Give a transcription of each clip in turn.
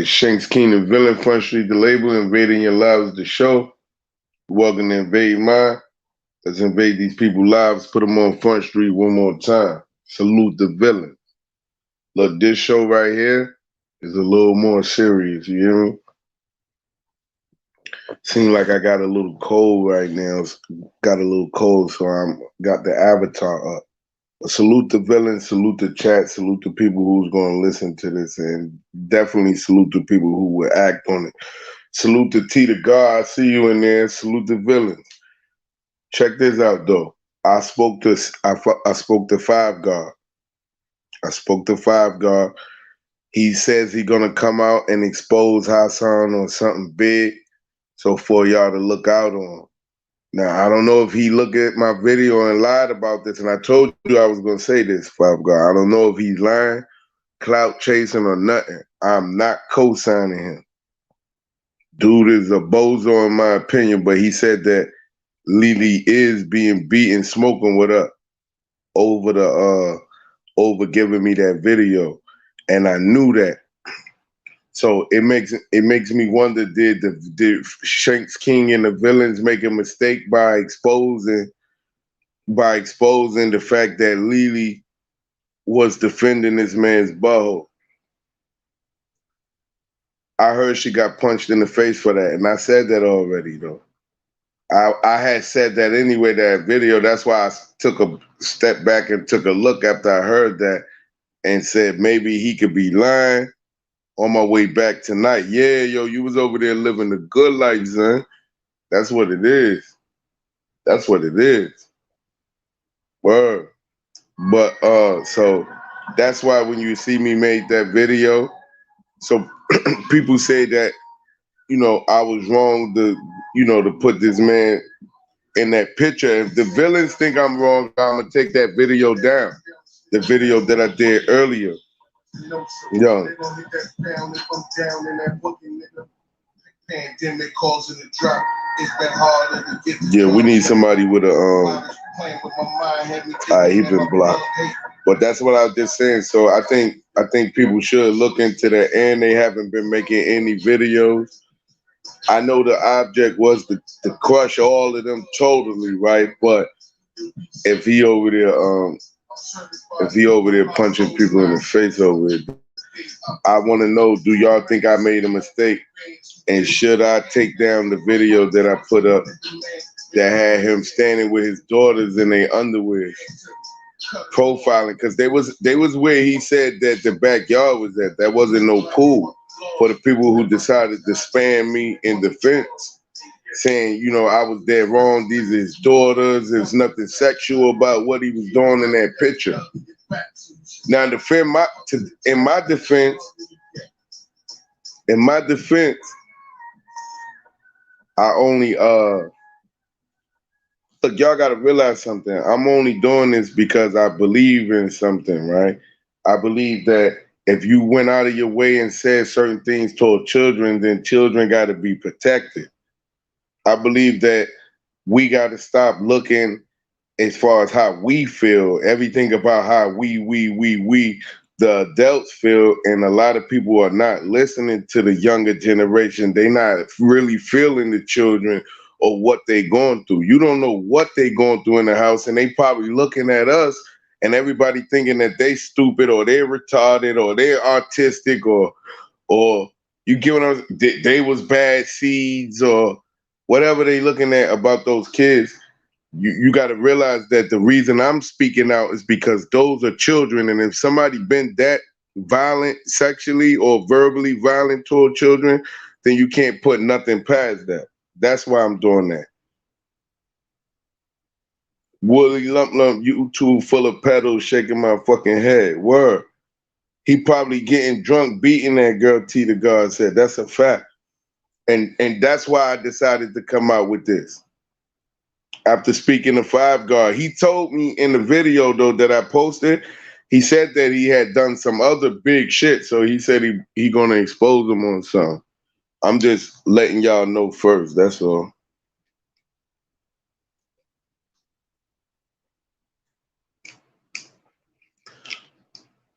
Shanks Keenan, Villain, Front Street, the label, Invading Your Lives, the show. Welcome to Invade Mine. Let's invade these people's lives, put them on Front Street one more time. Salute the villain. Look, this show right here is a little more serious, you hear me? Seem like I got a little cold right now. Got a little cold, so I'm got the avatar up. Salute the villain, salute the chat, salute the people who's going to listen to this, and definitely salute the people who will act on it. Salute the T to God. I see you in there. Salute the villains. Check this out though. I spoke to Five God. I spoke to Five God. He says he's gonna come out and expose Hassan on something big. So for y'all to look out on. Now I don't know if he looked at my video and lied about this, and I told you I was gonna say this, Five God. I don't know if he's lying, clout chasing, or nothing. I'm not co-signing him. Dude is a bozo in my opinion, but he said that Lily is being beaten, smoking with her over giving me that video, and I knew that. So it makes me wonder: did Shanks King and the villains make a mistake by exposing the fact that Lily was defending this man's butthole? I heard she got punched in the face for that, and I said that already though. I had said that anyway, that video. That's why I took a step back and took a look after I heard that and said maybe he could be lying. On my way back tonight, yeah, yo, you was over there living the good life, son. That's what it is. That's what it is. Word. But so that's why when you see me make that video, so people say that, I was wrong to put this man in that picture. If the villains think I'm wrong, I'm gonna take that video down. The video that I did earlier. Yo. Pandemic causing the drop. It's been harder to get. Yeah, we need somebody with a he been blocked. But that's what I was just saying. So I think people should look into that, and they haven't been making any videos. I know the object was to crush all of them totally, right? But if he over there punching people in the face over it, I want to know, do y'all think I made a mistake? And should I take down the video that I put up that had him standing with his daughters in their underwear, profiling? Because they was where he said that the backyard was at. That wasn't no pool. For the people who decided to spam me in defense, saying, I was dead wrong. These are his daughters. There's nothing sexual about what he was doing in that picture. Now, in my defense, I only look, y'all gotta realize something. I'm only doing this because I believe in something, right? I believe that if you went out of your way and said certain things toward children, then children gotta be protected. I believe that we gotta stop looking as far as how we feel, everything about how we, the adults feel, and a lot of people are not listening to the younger generation. They not really feeling the children or what they going through. You don't know what they going through in the house, and they probably looking at us and everybody thinking that they stupid or they're retarded or they're autistic or you get what I'm, they was bad seeds or whatever they looking at about those kids. You got to realize that the reason I'm speaking out is because those are children, and if somebody been that violent sexually or verbally violent toward children, then you can't put nothing past that. That's why I'm doing that. Woolly Lump Lump, YouTube full of pedals, shaking my fucking head. Word. He probably getting drunk, beating that girl. T to God said that's a fact, and that's why I decided to come out with this. After speaking to Five God, he told me in the video though that I posted, he said that he had done some other big shit. So he said he gonna expose him on some. I'm just letting y'all know first. That's all.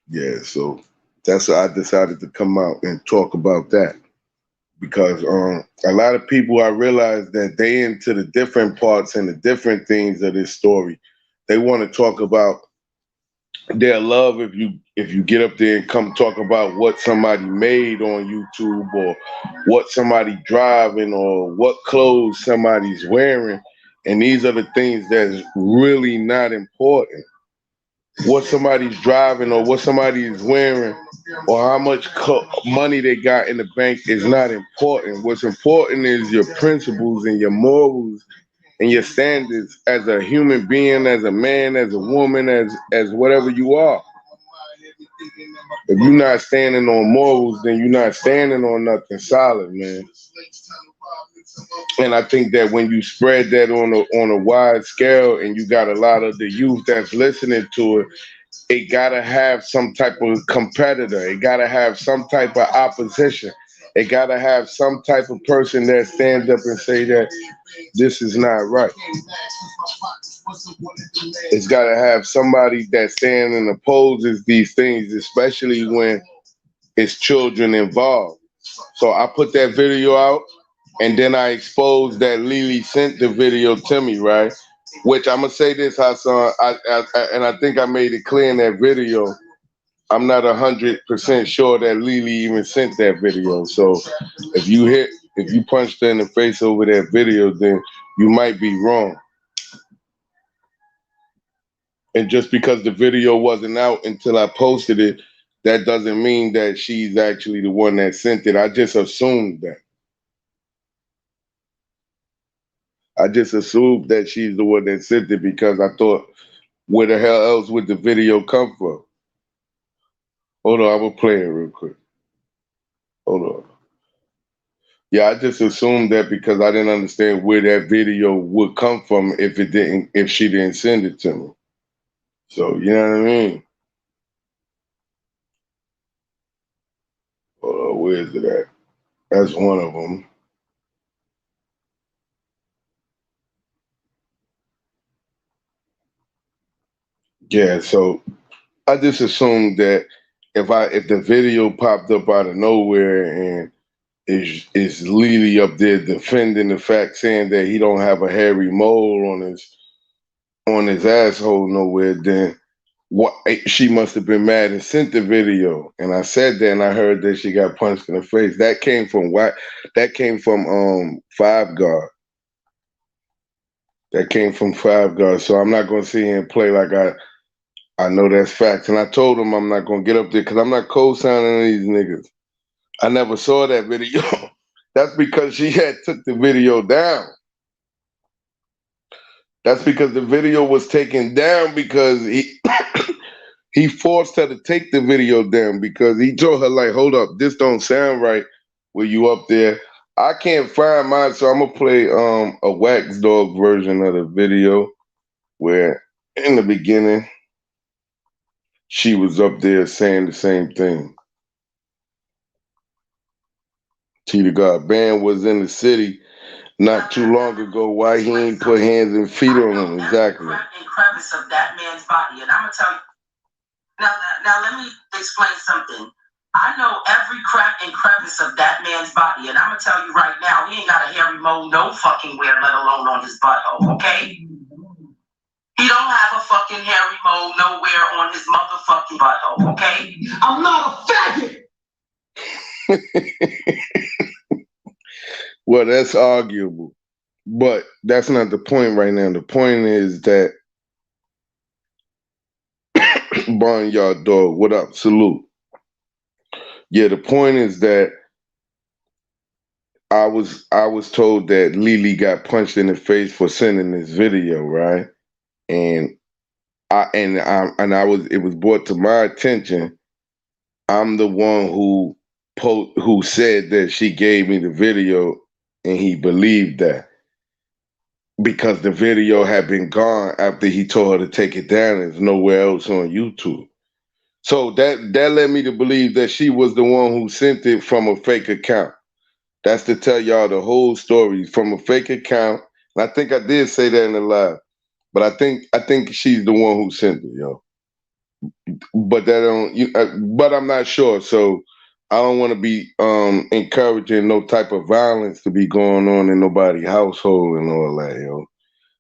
Yeah. So That's why I decided to come out and talk about that because a lot of people I realize that they into the different parts and the different things of this story. They want to talk about their love if you get up there and come talk about what somebody made on YouTube or what somebody driving or what clothes somebody's wearing, and these are the things that's really not important. What somebody's driving or what somebody is wearing or how much money they got in the bank is not important. What's important is your principles and your morals and your standards as a human being, as a man, as a woman, as whatever you are. If you're not standing on morals, then you're not standing on nothing solid, man. And I think that when you spread that on a wide scale, and you got a lot of the youth that's listening to it, it gotta have some type of competitor. It gotta have some type of opposition. It gotta have some type of person that stands up and say that this is not right. It's gotta have somebody that stands and opposes these things, especially when it's children involved. So I put that video out, and then I exposed that Lily sent the video to me, right? Which I'm gonna say this, Hassan, and I think I made it clear in that video. I'm not 100% sure that Lily even sent that video. So if you punched her in the face over that video, then you might be wrong. And just because the video wasn't out until I posted it, that doesn't mean that she's actually the one that sent it. I just assumed that. I just assumed that she's the one that sent it because I thought, where the hell else would the video come from? Hold on, I'm gonna play it real quick. Hold on. Yeah, I just assumed that because I didn't understand where that video would come from if she didn't send it to me. So you know what I mean? Where is it at? That's one of them. Yeah, so I just assumed that if the video popped up out of nowhere and is Lily up there defending the fact, saying that he don't have a hairy mole on his asshole nowhere, then what she must have been mad and sent the video. And I said that, and I heard that she got punched in the face. That came from what? That came from Five Guard. That came from Five Guard. So I'm not gonna sit here and play like I know that's facts. And I told him I'm not gonna get up there because I'm not co-signing these niggas. I never saw that video. That's because she had took the video down. That's because the video was taken down because he forced her to take the video down because he told her like, hold up, this don't sound right with you up there. I can't find mine, so I'm gonna play a Wax Dog version of the video where in the beginning she was up there saying the same thing. T the God Band was in the city not too long ago. Why he ain't put hands and feet on him? Exactly. Crevice of that man's body, and I'm gonna tell you now. Let me explain something. I know every crack and crevice of that man's body, and I'm gonna tell you right now, he ain't got a hairy mole no fucking where, let alone on his butthole. Okay. He don't have a fucking hairy mole nowhere on his motherfucking butthole. Okay. I'm not a faggot. Well, that's arguable, but that's not the point right now. The point is that Barnyard Dog, what up? Salute. Yeah, the point is that I was told that Lily got punched in the face for sending this video, right? And I was it was brought to my attention. I'm the one who said that she gave me the video, and he believed that because the video had been gone after he told her to take it down. It's nowhere else on YouTube. So that led me to believe that she was the one who sent it from a fake account. That's to tell y'all the whole story from a fake account. And I think I did say that in the live, but I think she's the one who sent it, yo. but that don't. But I'm not sure. So I don't want to be encouraging no type of violence to be going on in nobody's household and all that, yo.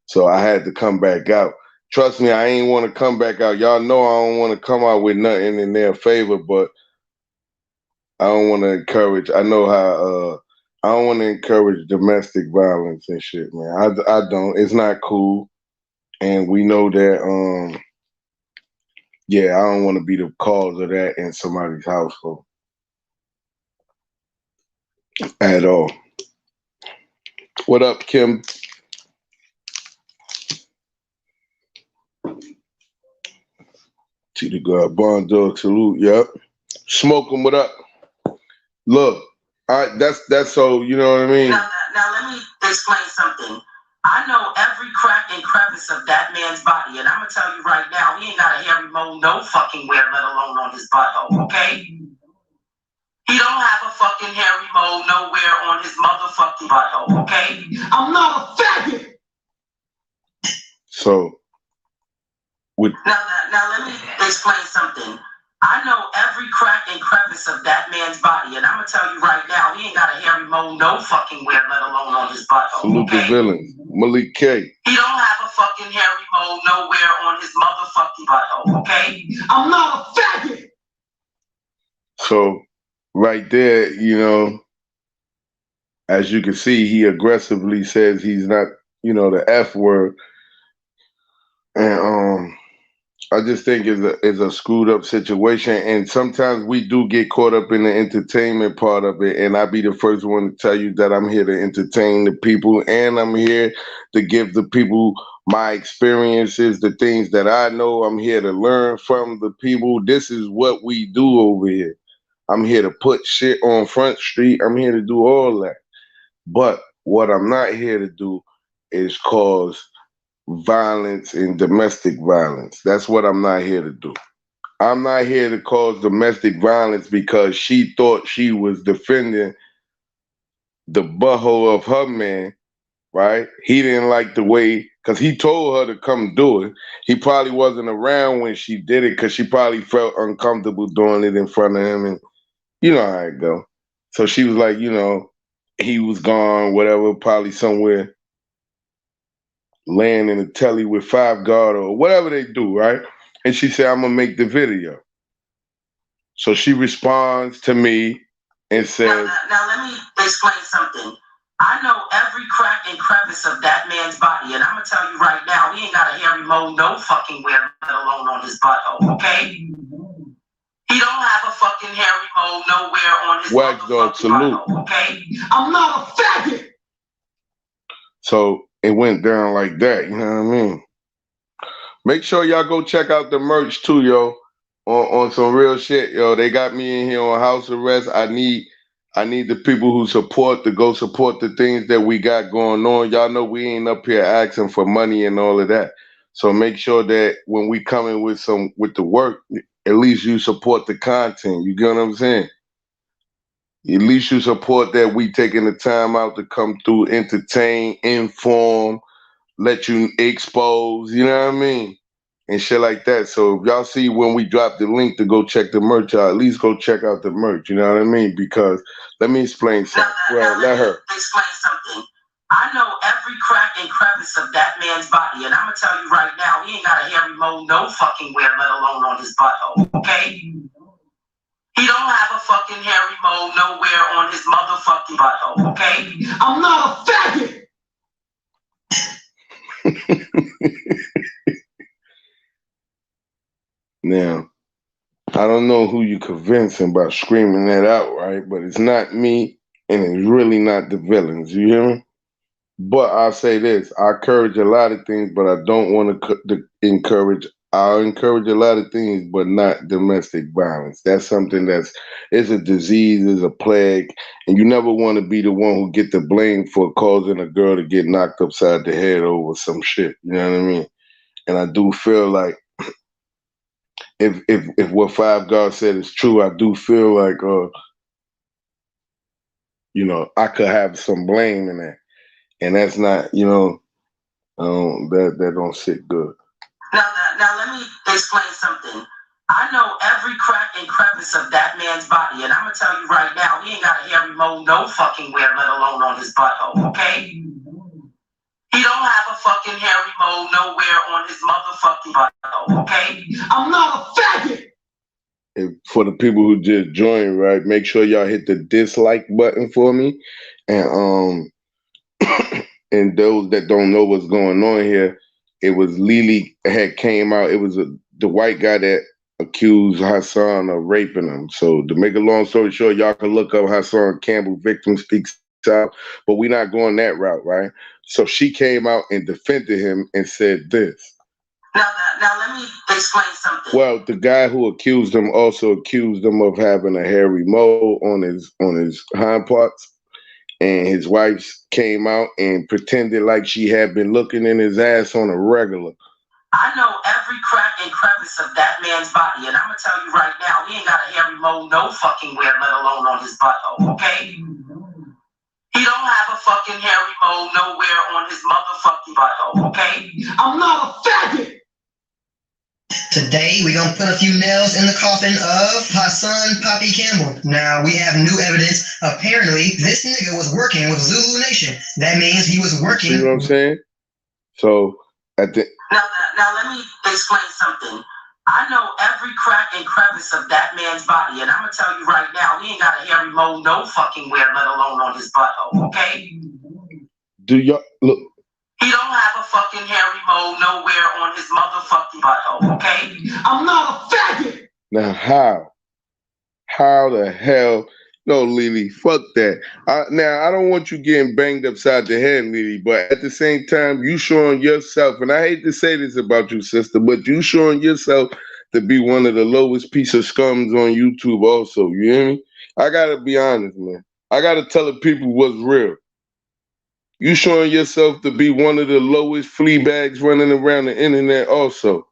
So I had to come back out. Trust me, I ain't want to come back out. Y'all know I don't want to come out with nothing in their favor, but I don't want to encourage. I know how. I don't want to encourage domestic violence and shit, man. I don't. It's not cool, and we know that. Yeah, I don't want to be the cause of that in somebody's household at all. What up, Kim? To the God, Bon Dog, salute. Yep. Smoke 'em. What up? Look, that's so you know what I mean. Now let me explain something. I know every crack and crevice of that man's body, and I'm gonna tell you right now, he ain't got a hairy mole no fucking where, let alone on his butthole. Okay? He don't have a fucking hairy mole nowhere on his motherfucking butthole. Okay? I'm not a faggot. So, with now let me explain something. I know every crack and crevice of that man's body, and I'm gonna tell you right now, he ain't got a hairy mole no fucking where, let alone on his butthole. Salute okay? the villains, Malik K. He don't have a fucking hairy mole nowhere on his motherfucking butthole. Okay? I'm not a faggot. So, right there, you know, as you can see, he aggressively says he's not, you know, the F word, and I just think it's a screwed up situation, and sometimes we do get caught up in the entertainment part of it. And I'll be the first one to tell you that I'm here to entertain the people, and I'm here to give the people my experiences, the things that I know. I'm here to learn from the people. This is what we do over here. I'm here to put shit on Front Street. I'm here to do all that. But what I'm not here to do is cause violence and domestic violence. That's what I'm not here to do. I'm not here to cause domestic violence because she thought she was defending the butthole of her man, right? He didn't like the way, because he told her to come do it. He probably wasn't around when she did it because she probably felt uncomfortable doing it in front of him. And you know how it go. So she was like, you know, he was gone, whatever, probably somewhere laying in a telly with Five Guard or whatever they do, right? And she said, I'm gonna make the video. So she responds to me and says, now let me explain something. I know every crack and crevice of that man's body, and I'm gonna tell you right now, he ain't got a hairy mole no fucking where, let alone on his butthole, okay? He don't have a fucking hairy mole nowhere on his Waxdog, salute. butthole, okay? I'm not a faggot! So it went down like that, you know what I mean? Make sure y'all go check out the merch too, yo. On some real shit, yo. They got me in here on house arrest. I need the people who support to go support the things that we got going on. Y'all know we ain't up here asking for money and all of that. So make sure that when we come in with the work, at least you support the content. You get what I'm saying? At least you support that we taking the time out to come through, entertain, inform, let you expose, you know what I mean? And shit like that. So if y'all see when we drop the link to go check the merch out, at least go check out the merch, you know what I mean? Because let me explain something. Well, let her explain something. I know every crack and crevice of that man's body, and I'm gonna tell you right now, he ain't got a hairy mole no fucking where, let alone on his butthole, okay? He don't have a fucking hairy mole nowhere on his motherfucking butthole, okay? I'm not a faggot! Now, I don't know who you convincing by screaming that out, right? But it's not me, and it's really not the villains. You hear me? But I'll say this: I encourage a lot of things, but I don't want to encourage. I'll encourage a lot of things, but not domestic violence. That's something it's a disease, it's a plague, and you never want to be the one who get the blame for causing a girl to get knocked upside the head over some shit. You know what I mean? And I do feel like if what Five God said is true, I do feel like you know, I could have some blame in that, and that's not, you know, that don't sit good. Now let me explain something. I know every crack and crevice of that man's body, and I'm gonna tell you right now, he ain't got a hairy mole no fucking where, let alone on his butthole, okay? He don't have a fucking hairy mole nowhere on his motherfucking butthole, okay? I'm not a faggot! And for the people who just joined, right, make sure y'all hit the dislike button for me. And and those that don't know what's going on here, it was Lily had came out. It was the white guy that accused Hassan of raping him. So to make a long story short, y'all can look up Hassan Campbell, victim speaks out, but we're not going that route, right? So she came out and defended him and said this. Now let me explain something. Well, the guy who accused him also accused him of having a hairy mole on his hind parts, and his wife came out and pretended like she had been looking in his ass on a regular. I know every crack and crevice of that man's body, and I'm gonna tell you right now, he ain't got a hairy mole no fucking where, let alone on his butthole, okay? He don't have a fucking hairy mole nowhere on his motherfucking butthole, okay? I'm not a faggot! Today, we're going to put a few nails in the coffin of Hassan Poppy Campbell. Now, we have new evidence. Apparently, this nigga was working with Zulu Nation. That means he was working. See what I'm saying? So, at the... Now, let me explain something. I know every crack and crevice of that man's body, and I'm going to tell you right now, he ain't got a hairy mole no fucking where, let alone on his butthole, okay? Do y'all... Look... He don't have a fucking hairy mole nowhere on his motherfucking butthole, okay? I'm not a faggot! Now, how? How the hell... No, Lily, fuck that. Now, I don't want you getting banged upside the head, Lily, but at the same time, you showing yourself, and I hate to say this about you, sister, but you showing yourself to be one of the lowest piece of scums on YouTube also, you hear me? I gotta be honest, man. I gotta tell the people what's real. You showing yourself to be one of the lowest flea bags running around the internet also.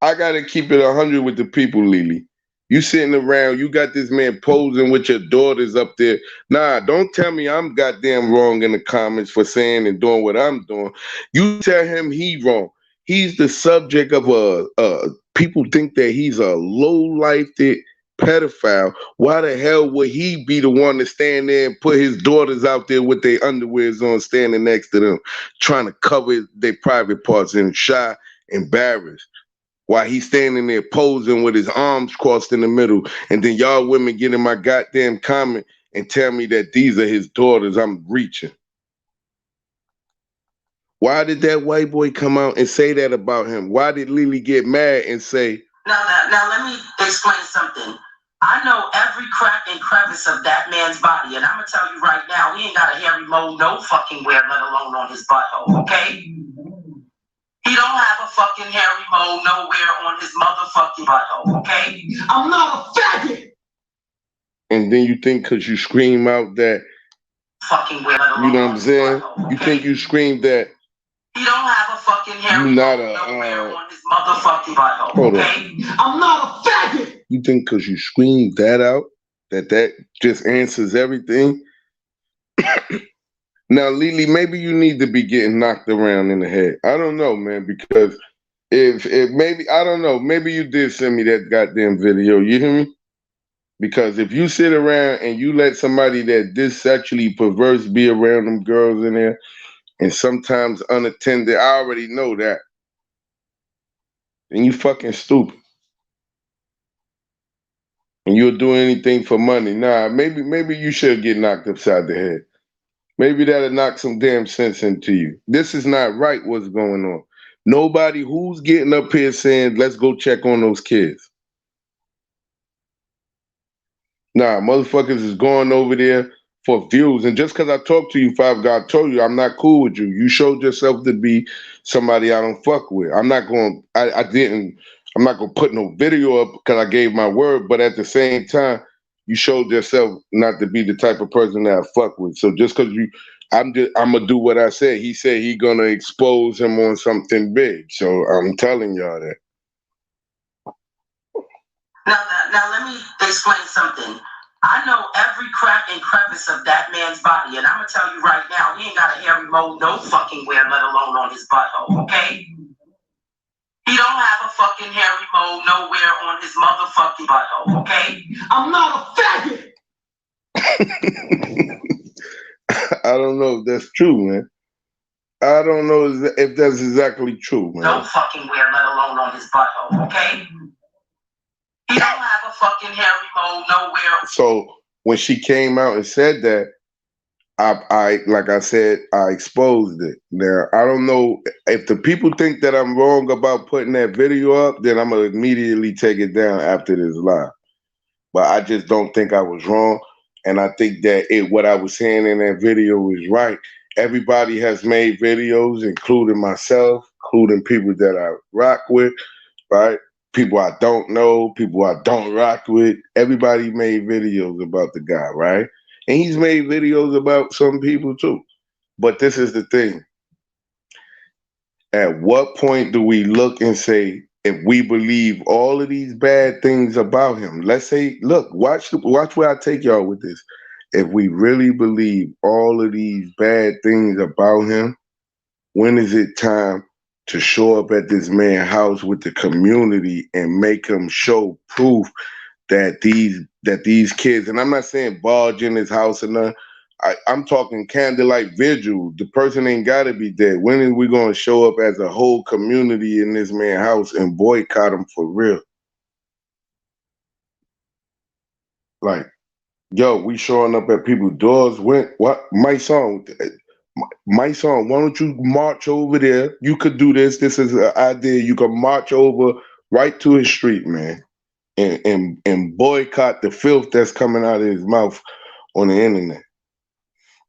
I gotta keep it 100 with the people, Lily. You sitting around, you got this man posing with your daughters up there. Nah, don't tell me I'm goddamn wrong in the comments for saying and doing what I'm doing. You tell him he wrong. He's the subject of people think that he's a low-lifed pedophile. Why the hell would he be the one to stand there and put his daughters out there with their underwears on, standing next to them, trying to cover their private parts and shy, embarrassed? While he's standing there posing with his arms crossed in the middle, and then y'all women get in my goddamn comment and tell me that these are his daughters, I'm reaching. Why did that white boy come out and say that about him? Why did Lily get mad and say... Now let me explain something. I know every crack and crevice of that man's body, and I'm gonna tell you right now, he ain't got a hairy mole no fucking where, let alone on his butthole, okay? He don't have a fucking hairy mole nowhere on his motherfucking butthole, okay? I'm not a faggot! And then you think because you scream out that... Fucking where, you know what I'm saying? Butthole, okay? You think you scream that... He don't have a fucking hairy mole nowhere on his motherfucking butthole, okay? I'm not a faggot! You think because you scream that out, that just answers everything? Now, Lily, maybe you need to be getting knocked around in the head. I don't know, man, because if maybe, I don't know, maybe you did send me that goddamn video, you hear me? Because if you sit around and you let somebody that this sexually perverse be around them girls in there, and sometimes unattended, I already know that. And you fucking stupid. And you'll do anything for money. Nah, maybe you should get knocked upside the head. Maybe that'll knock some damn sense into you. This is not right what's going on. Nobody who's getting up here saying, let's go check on those kids. Nah, motherfuckers is going over there for views. And just because I talked to you, Five God told you I'm not cool with you. You showed yourself to be somebody I don't fuck with. I'm not going to put no video up because I gave my word, but at the same time, you showed yourself not to be the type of person that I fuck with. So just because I'm gonna do what I said. He said he gonna expose him on something big. So I'm telling y'all that. Now let me explain something. I know every crack and crevice of that man's body, and I'm gonna tell you right now, he ain't got a hairy mole no fucking where, let alone on his butthole, okay? He don't have a fucking fucking hairy mole nowhere on his motherfucking butthole, okay? I'm not a faggot! I don't know if that's true, man. I don't know if that's exactly true, man. No fucking where, let alone on his butthole, okay? He don't have a fucking hairy mole nowhere. So when she came out and said that, I like I said, I exposed it. Now I don't know if the people think that I'm wrong about putting that video up, then I'm gonna immediately take it down after this live. But I just don't think I was wrong, and I think that what I was saying in that video is right. Everybody has made videos, including myself, including people that I rock with, right? People I don't know, people I don't rock with. Everybody made videos about the guy, right? And he's made videos about some people too. But this is the thing. At what point do we look and say, if we believe all of these bad things about him, let's say, look, watch where I take y'all with this. If we really believe all of these bad things about him, when is it time to show up at this man's house with the community and make him show proof that these kids, and I'm not saying barge in his house or nothing. I'm talking candlelight vigil. The person ain't gotta be dead. When are we gonna show up as a whole community in this man's house and boycott him for real? Like, yo, we showing up at people's doors. What my song? My song, why don't you march over there? You could do this. This is an idea. You can march over right to his street, man, and boycott the filth that's coming out of his mouth on the internet.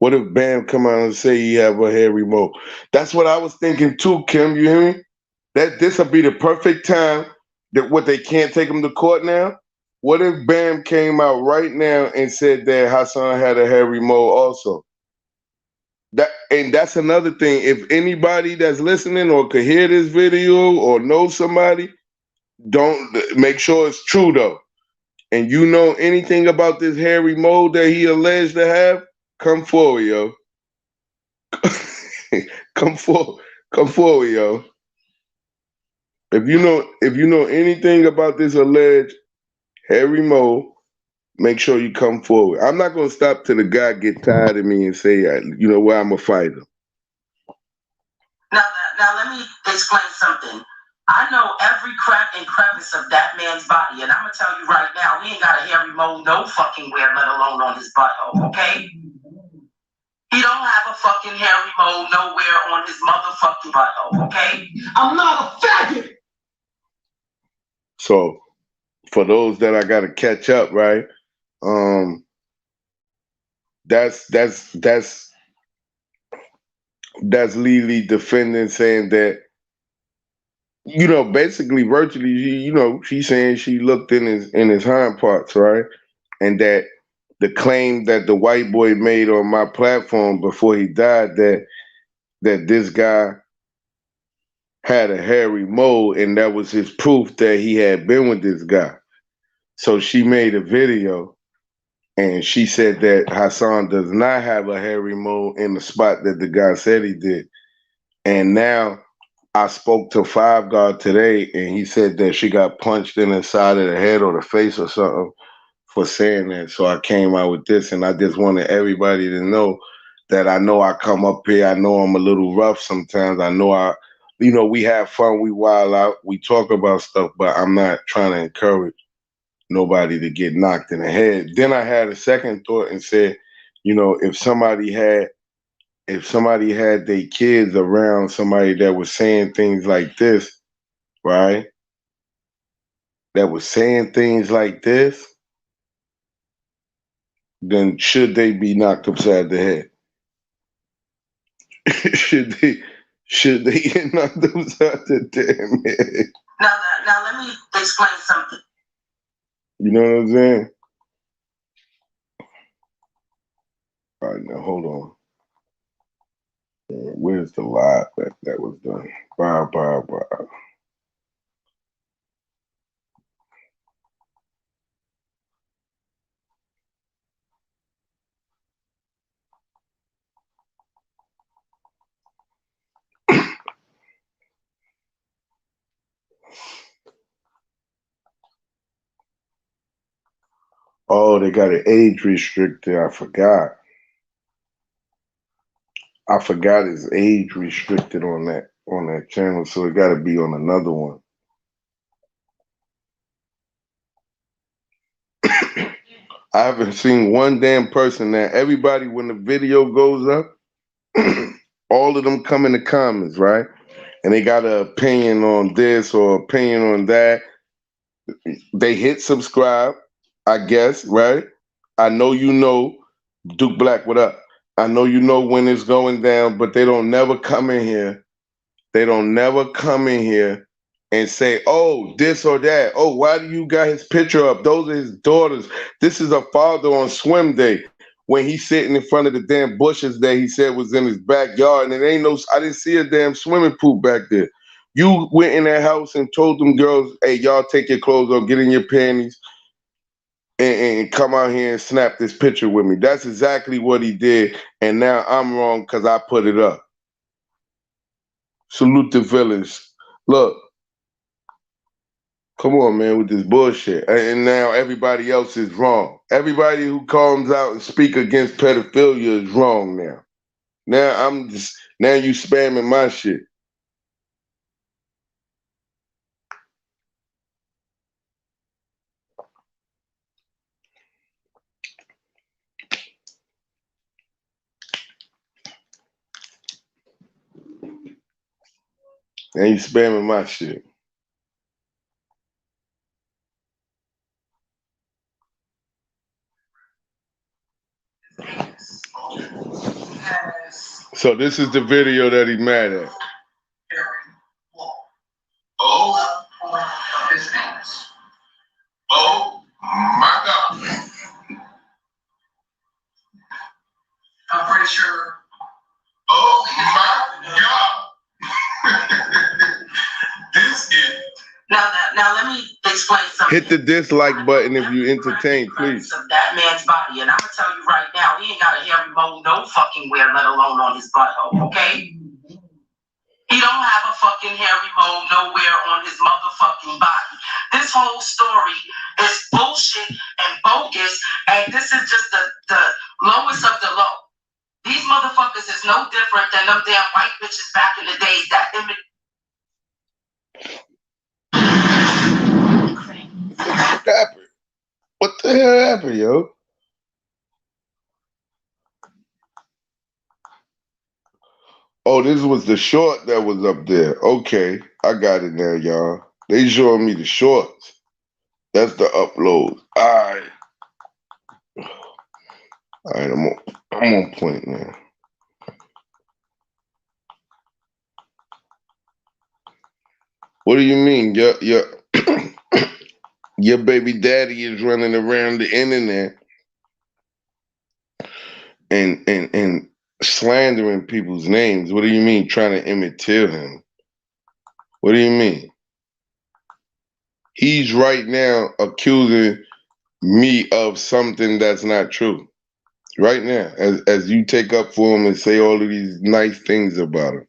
What if Bam come out and say he have a hairy mole? That's what I was thinking too, Kim. You hear me? That this will be the perfect time that what they can't take him to court now. What if Bam came out right now and said that Hassan had a hairy mole also? That's another thing. If anybody that's listening or could hear this video or know somebody, don't make sure it's true though. And you know anything about this hairy mole that he alleged to have, come forward, yo. come forward, come forward, yo. If you know anything about this alleged hairy mole, make sure you come forward. I'm not gonna stop till the guy get tired of me and say, you know what, I'm a fighter. Now let me explain something. I know every crack and crevice of that man's body, and I'm gonna tell you right now, he ain't got a hairy mole no fucking where, let alone on his butthole, okay? He don't have a fucking hairy mole nowhere on his motherfucking butthole, okay? I'm not a faggot! So, for those that I gotta catch up, right? That's Lily defending, saying that, basically virtually, she's saying she looked in his hind parts, right? And that the claim that the white boy made on my platform before he died, that this guy had a hairy mole, and that was his proof that he had been with this guy. So she made a video and she said that Hassan does not have a hairy mole in the spot that the guy said he did. And now I spoke to Five God today, and he said that she got punched in the side of the head or the face or something for saying that. So I came out with this, and I just wanted everybody to know that I know I come up here. I know I'm a little rough sometimes. I know we have fun, we wild out, we talk about stuff, but I'm not trying to encourage nobody to get knocked in the head. Then I had a second thought and said, if somebody had their kids around somebody that was saying things like this, right? That was saying things like this, then should they be knocked upside the head? should they get knocked upside the damn head? Now let me explain something. You know what I'm saying? All right, now hold on. Where's the live that was done? Bye. Oh, they got it age restricted. I forgot. I forgot it's age restricted on that channel, so it got to be on another one. I haven't seen one damn person that everybody when the video goes up, all of them come in the comments, right? And they got an opinion on this or opinion on that. They hit subscribe, I guess, right? I know you know Duke Black, what up? I know you know when it's going down, but they don't never come in here. They don't never come in here and say, oh, this or that. Oh, why do you got his picture up? Those are his daughters. This is a father on swim day when he's sitting in front of the damn bushes that he said was in his backyard. And it ain't no, I didn't see a damn swimming pool back there. You went in that house and told them girls, hey, y'all take your clothes off, get in your panties, and come out here and snap this picture with me. That's exactly what he did. And now I'm wrong because I put it up. Salute the village. Look, come on, man, with this bullshit. And now everybody else is wrong. Everybody who comes out and speak against pedophilia is wrong now. Now you spamming my shit. Now you spamming my shit. So this is the video that he mad at. Oh, his hands. Oh my God. I'm pretty sure. Oh my God. This is. Now let me explain something. Hit the dislike button if you entertain, please. Of that man's body, and I'm gonna tell you right now, he ain't got a hairy mole no fucking where, let alone on his butthole. Okay. He don't have a fucking hairy mole nowhere on his motherfucking body. This whole story is bullshit and bogus, and this is just the lowest of the low. These motherfuckers is no different than them damn white bitches back in the days that What the hell happened, yo? Oh, this was the short that was up there. Okay, I got it now, y'all. They showing me the shorts. That's the upload. All right, I'm on point now. What do you mean? Your baby daddy is running around the internet and slandering people's names. What do you mean trying to imitate him? What do you mean? He's right now accusing me of something that's not true. Right now, as you take up for him and say all of these nice things about him.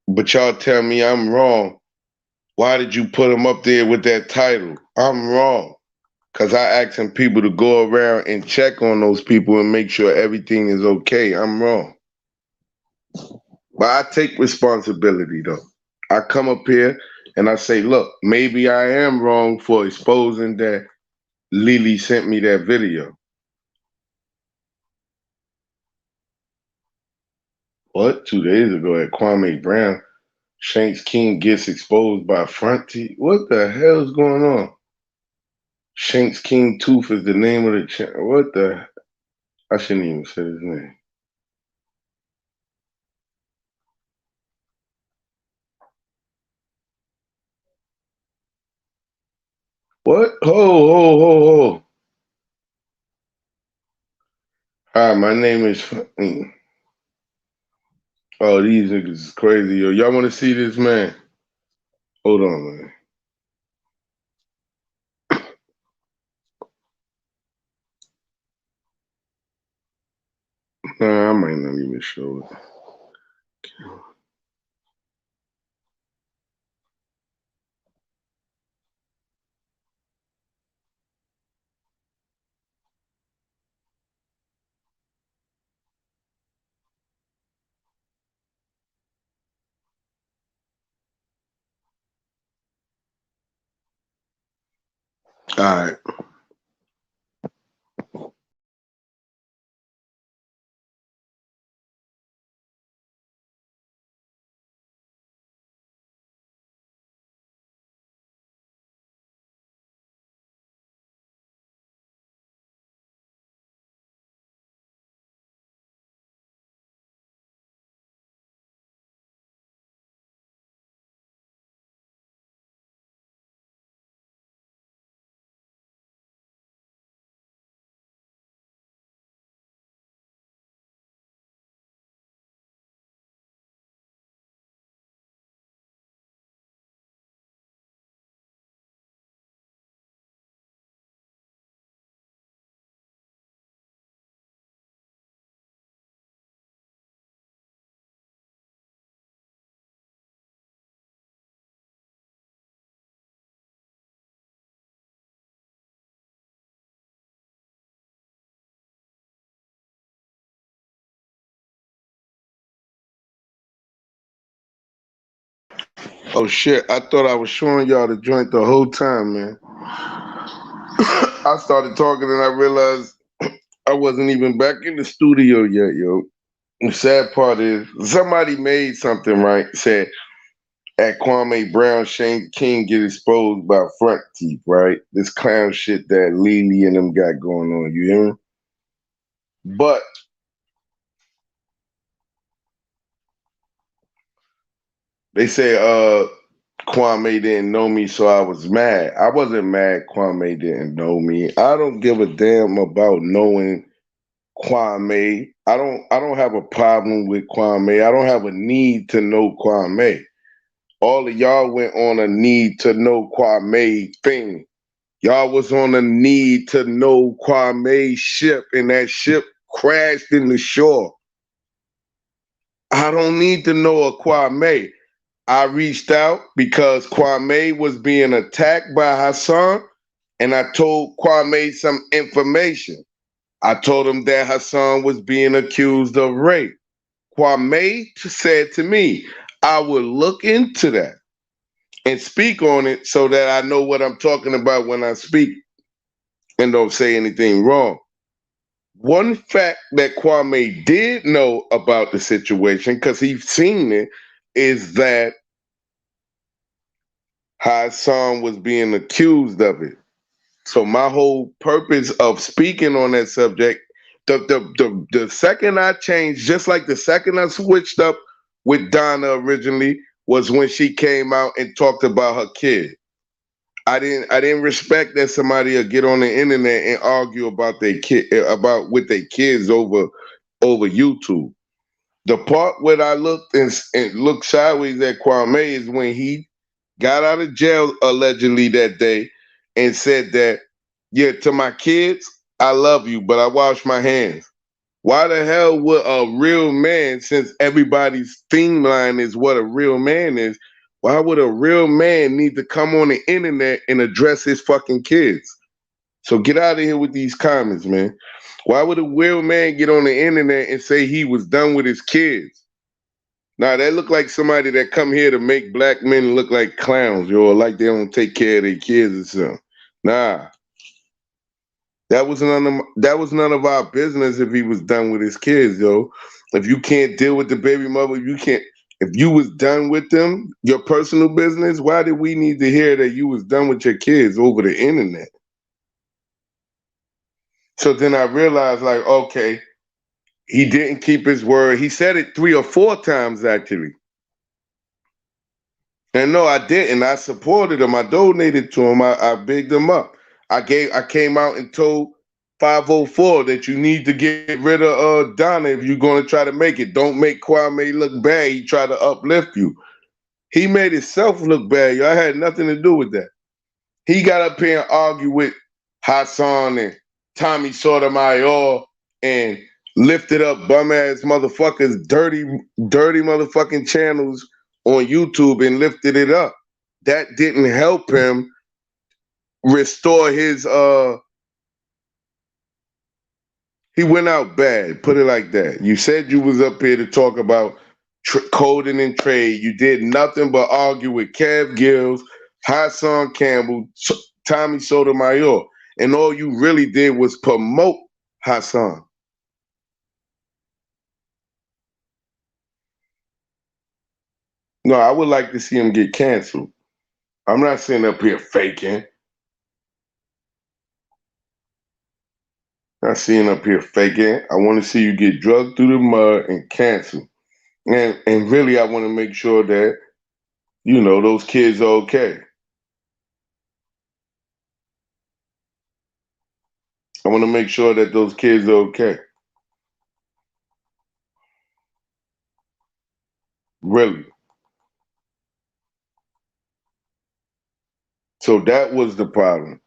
But y'all tell me I'm wrong. Why did you put him up there with that title? I'm wrong. Because I asking people to go around and check on those people and make sure everything is okay. I'm wrong. But I take responsibility, though. I come up here and I say, look, maybe I am wrong for exposing that Lily sent me that video. What? 2 days ago at Kwame Brown, Shanks King gets exposed by Fronty. What the hell is going on? Shanks King Tooth is the name of the channel. What the? I shouldn't even say his name. What? Ho. Hi, my name is. Oh, these niggas is crazy, yo. Y'all want to see this, man? Hold on, man. Nah, I might not even show it. All right. Oh shit! I thought I was showing y'all the joint the whole time, man. I started talking and I realized I wasn't even back in the studio yet, yo. The sad part is somebody made something right. Said at Kwame Brown, Shane King get exposed by front teeth, right? This clown shit that Lily and them got going on. You hear me? But they say Kwame didn't know me, so I was mad. I wasn't mad Kwame didn't know me. I don't give a damn about knowing Kwame. I don't have a problem with Kwame. I don't have a need to know Kwame. All of y'all went on a need to know Kwame thing. Y'all was on a need to know Kwame ship, and that ship crashed in the shore. I don't need to know a Kwame. I reached out because Kwame was being attacked by Hassan, and I told Kwame some information. I told him that Hassan was being accused of rape. Kwame said to me, I will look into that and speak on it so that I know what I'm talking about when I speak and don't say anything wrong. One fact that Kwame did know about the situation, because he's seen it, is that Hassan was being accused of it. So my whole purpose of speaking on that subject, the second I changed, just like the second I switched up with Donna originally, was when she came out and talked about her kid. I didn't respect that somebody would get on the internet and argue about their kid about with their kids over YouTube. The part where I looked and looked sideways at Kwame is when he got out of jail allegedly that day and said that, yeah, to my kids, I love you, but I wash my hands. Why the hell would a real man, since everybody's theme line is what a real man is, why would a real man need to come on the internet and address his fucking kids? So get out of here with these comments, man. Why would a real man get on the internet and say he was done with his kids? Nah, that look like somebody that come here to make black men look like clowns, yo, or like they don't take care of their kids or something. Nah, that was none of our business if he was done with his kids, yo. If you can't deal with the baby mother, you can't. If you was done with them, your personal business, why did we need to hear that you was done with your kids over the internet? So then I realized, like, okay, he didn't keep his word. He said it 3 or 4 times actually. And no, I didn't. I supported him. I donated to him. I bigged him up. I came out and told 504 that you need to get rid of Donna if you're gonna try to make it. Don't make Kwame look bad. He tried to uplift you. He made himself look bad. Yo. I had nothing to do with that. He got up here and argued with Hassan and Tommy Sotomayor and lifted up bum ass motherfuckers, dirty motherfucking channels on YouTube and lifted it up. That didn't help him restore his he went out bad, put it like that. You said you was up here to talk about coding and trade. You did nothing but argue with Kev Gills, Hassan Campbell, Tommy Sotomayor, and all you really did was promote Hassan. No, I would like to see him get canceled. I'm not sitting up here faking. Not sitting up here faking. I want to see you get drugged through the mud and canceled. And really, I want to make sure that, you know, those kids are okay. I want to make sure that those kids are okay. Really. So that was the problem.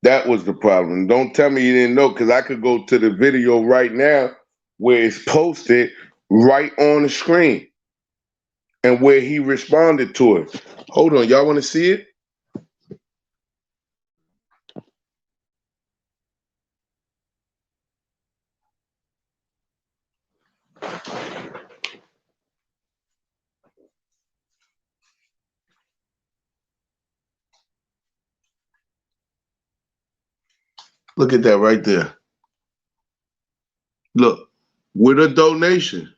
That was the problem. Don't tell me you didn't know, because I could go to the video right now where it's posted right on the screen and where he responded to it. Hold on, y'all want to see it? Look at that right there. Look, with a donation.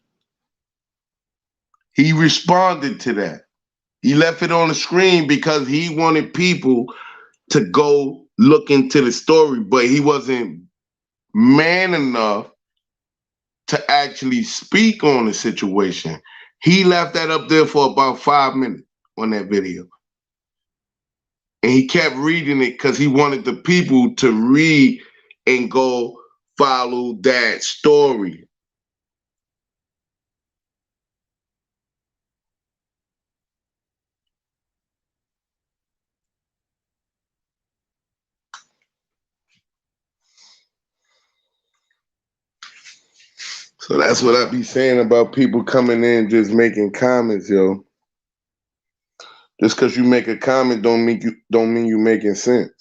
He responded to that. He left it on the screen because he wanted people to go look into the story, but he wasn't man enough to actually speak on the situation. He left that up there for about 5 minutes on that video. And he kept reading it because he wanted the people to read and go follow that story. So that's what I be saying about people coming in just making comments, yo. Just because you make a comment don't mean you making sense.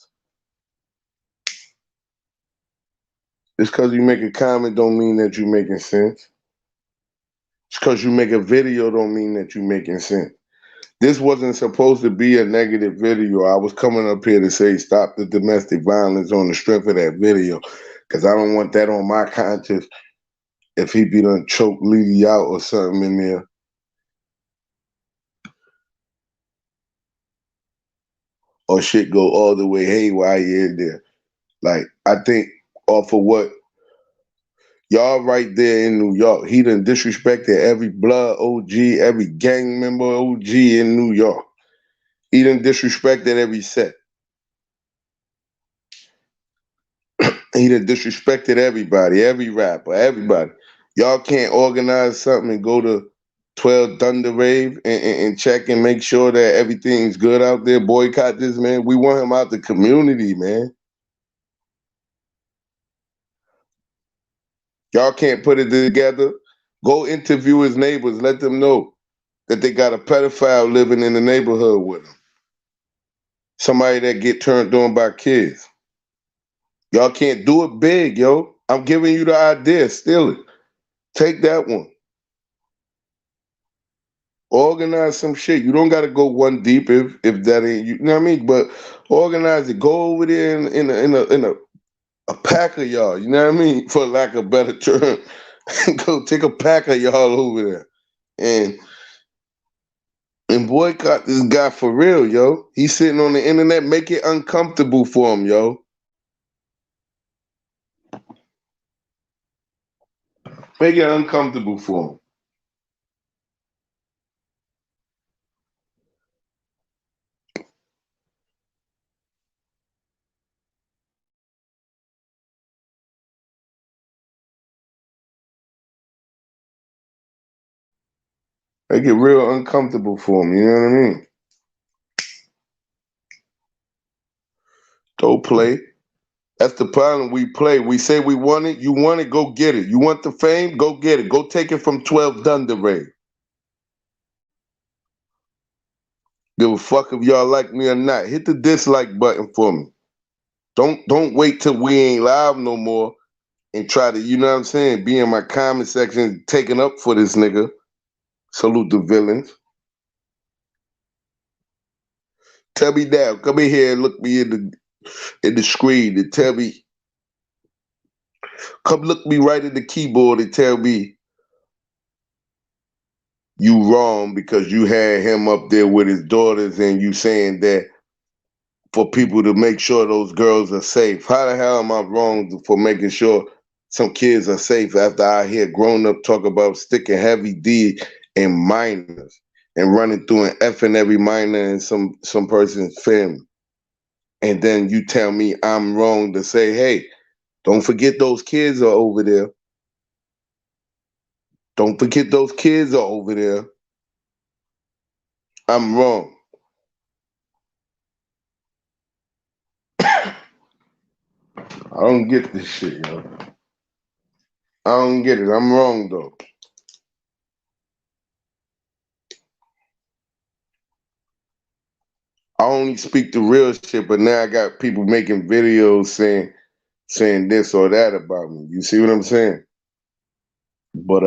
Just because you make a comment don't mean that you making sense. Just because you make a video don't mean that you making sense. This wasn't supposed to be a negative video. I was coming up here to say stop the domestic violence on the strength of that video, because I don't want that on my conscience if he be done choke Lily out or something in there. Or shit go all the way haywire in there. Like, I think off of what y'all right there in New York, he done disrespected every blood OG, every gang member OG in New York. He done disrespected every set. He done disrespected everybody, every rapper, everybody. Y'all can't organize something and go to 12 Thunder Rave and check and make sure that everything's good out there. Boycott this, man. We want him out the community, man. Y'all can't put it together. Go interview his neighbors. Let them know that they got a pedophile living in the neighborhood with them. Somebody that get turned on by kids. Y'all can't do it big, yo. I'm giving you the idea. Steal it. Take that one. Organize some shit. You don't got to go one deep if that ain't you. You know what I mean? But organize it. Go over there in a pack of y'all. You know what I mean? For lack of a better term, go take a pack of y'all over there and boycott this guy for real, yo. He's sitting on the internet. Make it uncomfortable for him, yo. Make it uncomfortable for him. Make it real uncomfortable for him. You know what I mean? Don't play. That's the problem. We play. We say we want it. You want it, go get it. You want the fame, go get it. Go take it from 12 Thunder Ray. Give a fuck if y'all like me or not. Hit the dislike button for me. Don't wait till we ain't live no more and try to, you know what I'm saying, be in my comment section taking up for this nigga. Salute the villains. Tell me now. Come in here and look me in the screen and tell me. Come look me right in the keyboard and tell me you wrong because you had him up there with his daughters and you saying that for people to make sure those girls are safe. How the hell am I wrong for making sure some kids are safe after I hear grown up talk about sticking heavy D in minors and running through and effing every minor in some person's family? And then you tell me I'm wrong to say, hey, don't forget those kids are over there. Don't forget those kids are over there. I'm wrong. I don't get this shit, yo. I don't get it. I'm wrong, though. I only speak the real shit, but now I got people making videos saying this or that about me. You see what I'm saying? But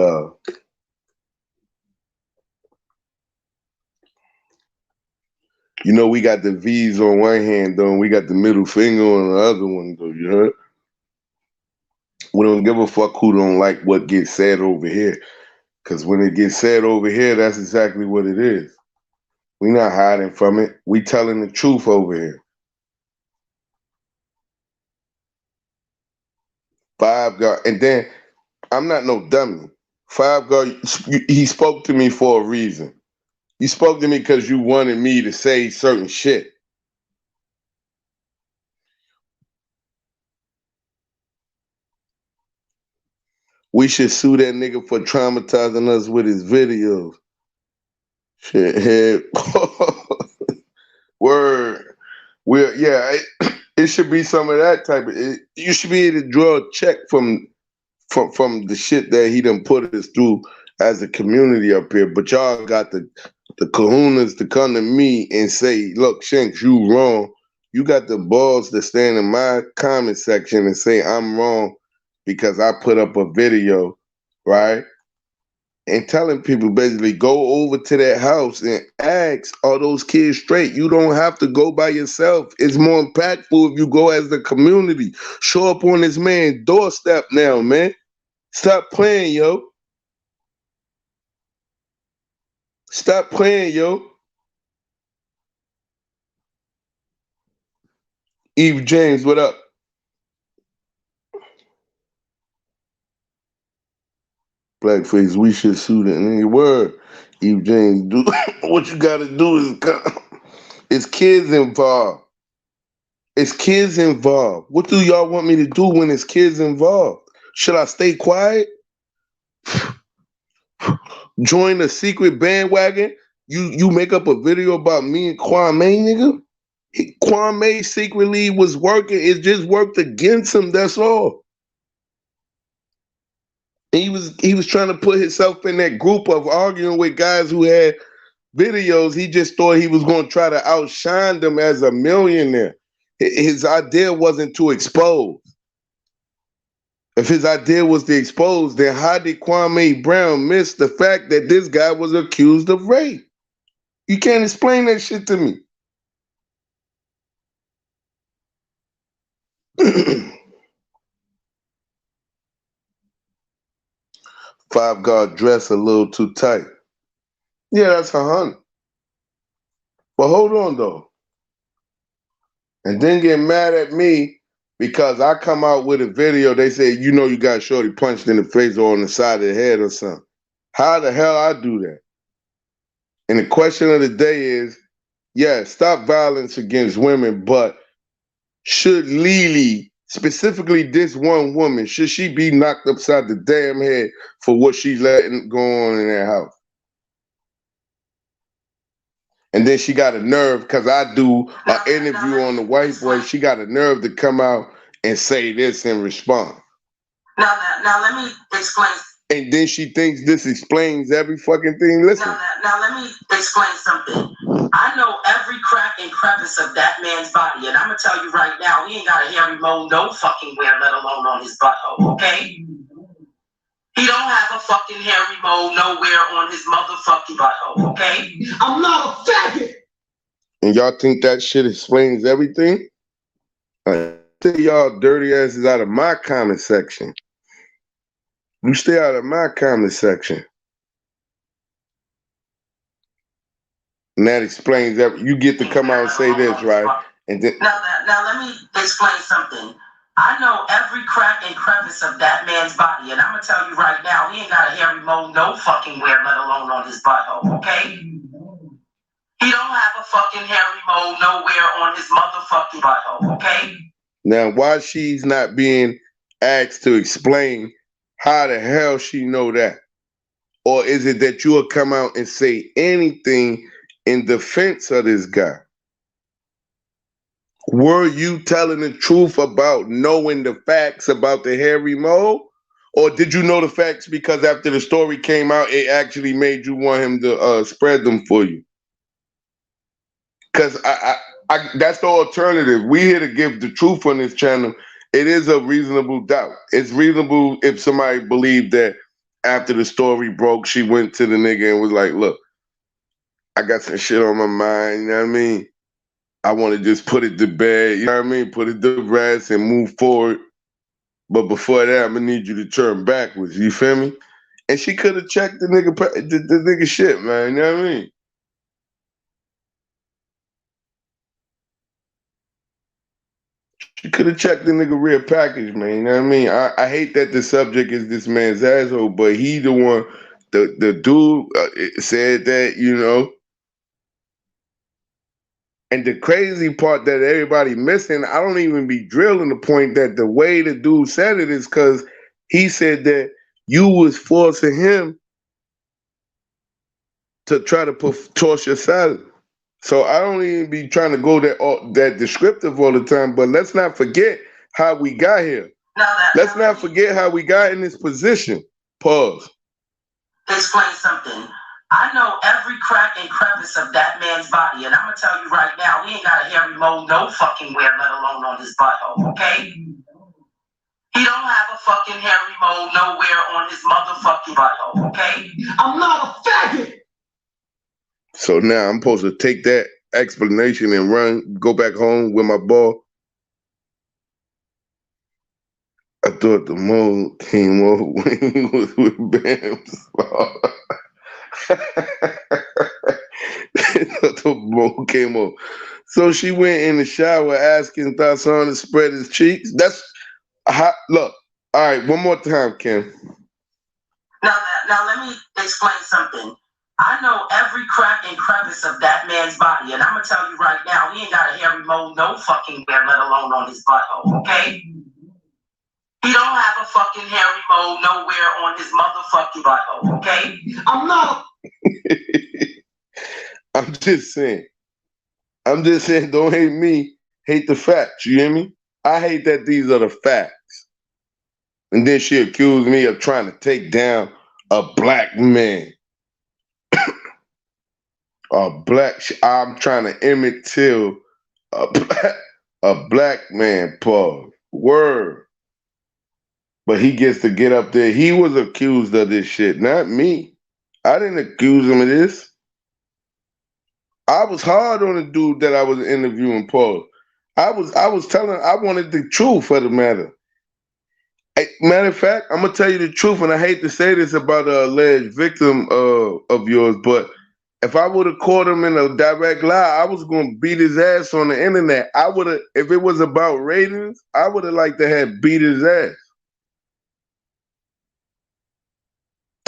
you know, we got the V's on one hand though, and we got the middle finger on the other one though, you heard? We don't give a fuck who don't like what gets said over here. Cause when it gets said over here, that's exactly what it is. We not hiding from it. We telling the truth over here. Five God, and then I'm not no dummy. Five God, he spoke to me for a reason. You spoke to me because you wanted me to say certain shit. We should sue that nigga for traumatizing us with his videos. Shit, head. Word. It should be some of that type of. You should be able to draw a check from the shit that he done put us through as a community up here. But y'all got the kahunas to come to me and say, look, Shanks, you wrong. You got the balls to stand in my comment section and say I'm wrong because I put up a video, right? And telling people basically go over to that house and ask, are those kids straight? You don't have to go by yourself. It's more impactful if you go as the community. Show up on this man's doorstep now, man. Stop playing, yo. Stop playing, yo. Eve James, what up? Blackface, we should sue that nigga. Word. Eve James, do what you gotta do is it's kids involved. It's kids involved. What do y'all want me to do when it's kids involved? Should I stay quiet? Join the secret bandwagon? You make up a video about me and Kwame, nigga? Kwame secretly was working. It just worked against him. That's all. And he was trying to put himself in that group of arguing with guys who had videos. He just thought he was going to try to outshine them as a millionaire. His idea wasn't to expose. If his idea was to expose, then how did Kwame Brown miss the fact that this guy was accused of rape? You can't explain that shit to me. Five God dress a little too tight. Yeah, that's 100. But hold on though. And then get mad at me because I come out with a video, they say, you know, you got Shorty punched in the face or on the side of the head or something. How the hell I do that? And the question of the day is, yeah, stop violence against women, but should Lily, specifically this one woman, should she be knocked upside the damn head for what she's letting go on in that house? And then she got a nerve, because I do an interview on the White Boy, she got a nerve to come out and say this in response. Now let me explain. And then she thinks this explains every fucking thing. Listen. Now let me explain something. I know every crack and crevice of that man's body, and I'm gonna tell you right now, he ain't got a hairy mole no fucking where, let alone on his butthole, okay? He don't have a fucking hairy mole nowhere on his motherfucking butthole, okay? I'm not a faggot! And y'all think that shit explains everything? Stay y'all dirty asses out of my comment section. You stay out of my comment section. And that explains that you get to come out and say this, right? And then now let me explain something. I know every crack and crevice of that man's body, and I'm gonna tell you right now, he ain't got a hairy mole no fucking where, let alone on his butthole, okay? He don't have a fucking hairy mole nowhere on his motherfucking butthole, okay? Now, why she's not being asked to explain how the hell she know that? Or is it that you will come out and say anything in defense of this guy? Were you telling the truth about knowing the facts about the hairy mole? Or did you know the facts because after the story came out, it actually made you want him to spread them for you? Because that's the alternative. We here to give the truth on this channel. It is a reasonable doubt. It's reasonable if somebody believed that after the story broke, she went to the nigga and was like, look, I got some shit on my mind, you know what I mean? I want to just put it to bed, you know what I mean? Put it to rest and move forward. But before that, I'm going to need you to turn backwards, you feel me? And she could have checked the nigga shit, man, you know what I mean? She could have checked the nigga real package, man. You know what I mean? I hate that the subject is this man's asshole, but he the one, the dude said that, you know. And the crazy part that everybody missing, I don't even be drilling the point that the way the dude said it is because he said that you was forcing him to try to toss your salad. So I don't even be trying to go that descriptive all the time, but let's not forget how we got here. Let's not forget how we got in this position. Pause. Explain something. I know every crack and crevice of that man's body, and I'm gonna tell you right now, he ain't got a hairy mole no fucking where, let alone on his butthole, okay? He don't have a fucking hairy mole nowhere on his motherfucking butthole, okay? I'm not a faggot! So now I'm supposed to take that explanation and go back home with my ball. I thought the mole came over when he was with Bam's. The mole came over. So she went in the shower asking Hassan to spread his cheeks. That's hot. Look. All right, one more time, Kim. Now let me explain something. I know every crack and crevice of that man's body, and I'm gonna tell you right now, he ain't got a hairy mole no fucking where, let alone on his butthole, okay? He don't have a fucking hairy mole nowhere on his motherfucking butthole, okay? I'm not. I'm just saying, don't hate me, hate the facts, you hear me? I hate that these are the facts. And then she accused me of trying to take down a black man. I'm trying to imitate a black man, Paul. Word. But he gets to get up there. He was accused of this shit, not me. I didn't accuse him of this. I was hard on the dude that I was interviewing, Paul. I was telling, I wanted the truth for the matter. Matter of fact, I'm gonna tell you the truth, and I hate to say this about an alleged victim of yours, but if I would have caught him in a direct lie, I was gonna beat his ass on the internet. I would have, if it was about ratings, I would have liked to have beat his ass.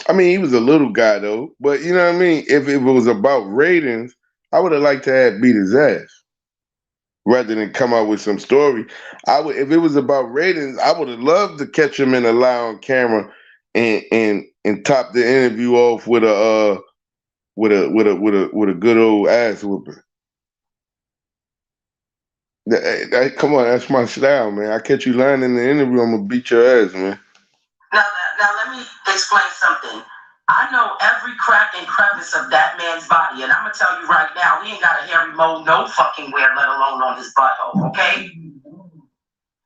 I mean, he was a little guy though, but you know what I mean? If it was about ratings, I would have liked to have beat his ass. Rather than come out with some story. If it was about ratings, I would have loved to catch him in a lie on camera and top the interview off with a good old ass whooping. Come on, that's my style, man. I catch you lying in the interview, I'm gonna beat your ass, man. Now let me explain something. I know every crack and crevice of that man's body, and I'm gonna tell you right now, he ain't got a hairy mole no fucking where, let alone on his butthole, okay?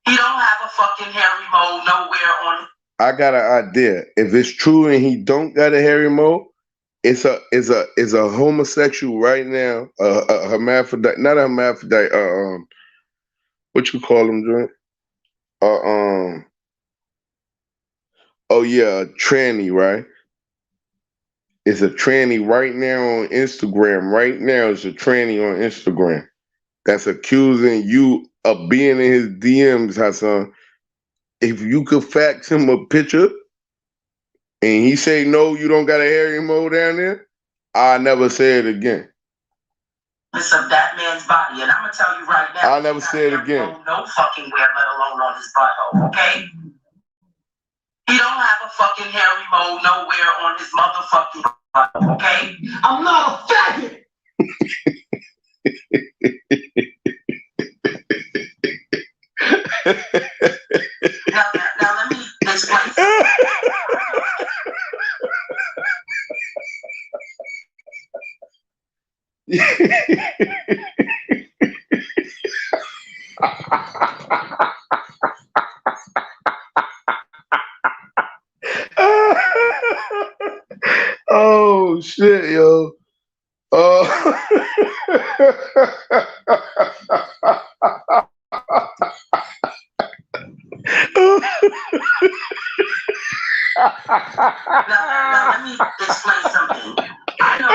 He don't have a fucking hairy mole nowhere on. I got an idea. If it's true and he don't got a hairy mole, It's a homosexual right now, a hermaphrodite, not a hermaphrodite, what you call them, joint? Uh, um, oh yeah, a tranny, right? It's a tranny right now on Instagram. Right now, it's a tranny on Instagram that's accusing you of being in his DMs, Hassan. If you could fax him a picture and he say no, you don't got a hairy mole down there, I never say it again. Of that man's body, and I'm gonna tell you right now, I'll never say it again. No fucking where, let alone on his butthole. Okay. He don't have a fucking hairy mole nowhere on his motherfucking butthole. Okay. I'm not a faggot. now let me explain. Oh shit, yo. Now let me explain something. I know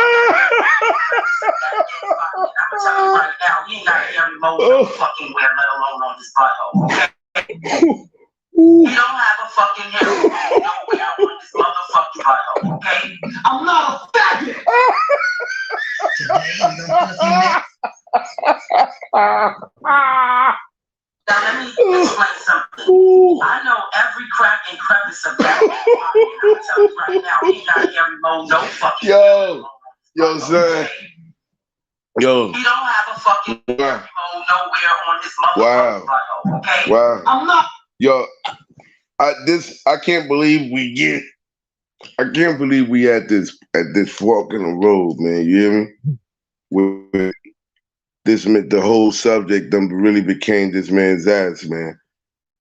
I'm gonna tell you right now, he ain't got a hairy mole no fucking where, let alone on his butthole. Okay? He don't have a fucking hairy mole nowhere on his motherfucking butthole. Okay? I'm not a faggot. Today we're gonna put a few minutes. Now let me explain something. I know every crack and crevice of that man's body, and I'm gonna tell you right now, he ain't got a hairy mole no fucking Yo, son. Yo. He don't have a fucking hairy mole nowhere on his motherfucking butthole. Okay? Wow. I'm not. Yo, I can't believe I can't believe we at this fork in the road, man. You hear me? With the whole subject done really became this man's ass, man.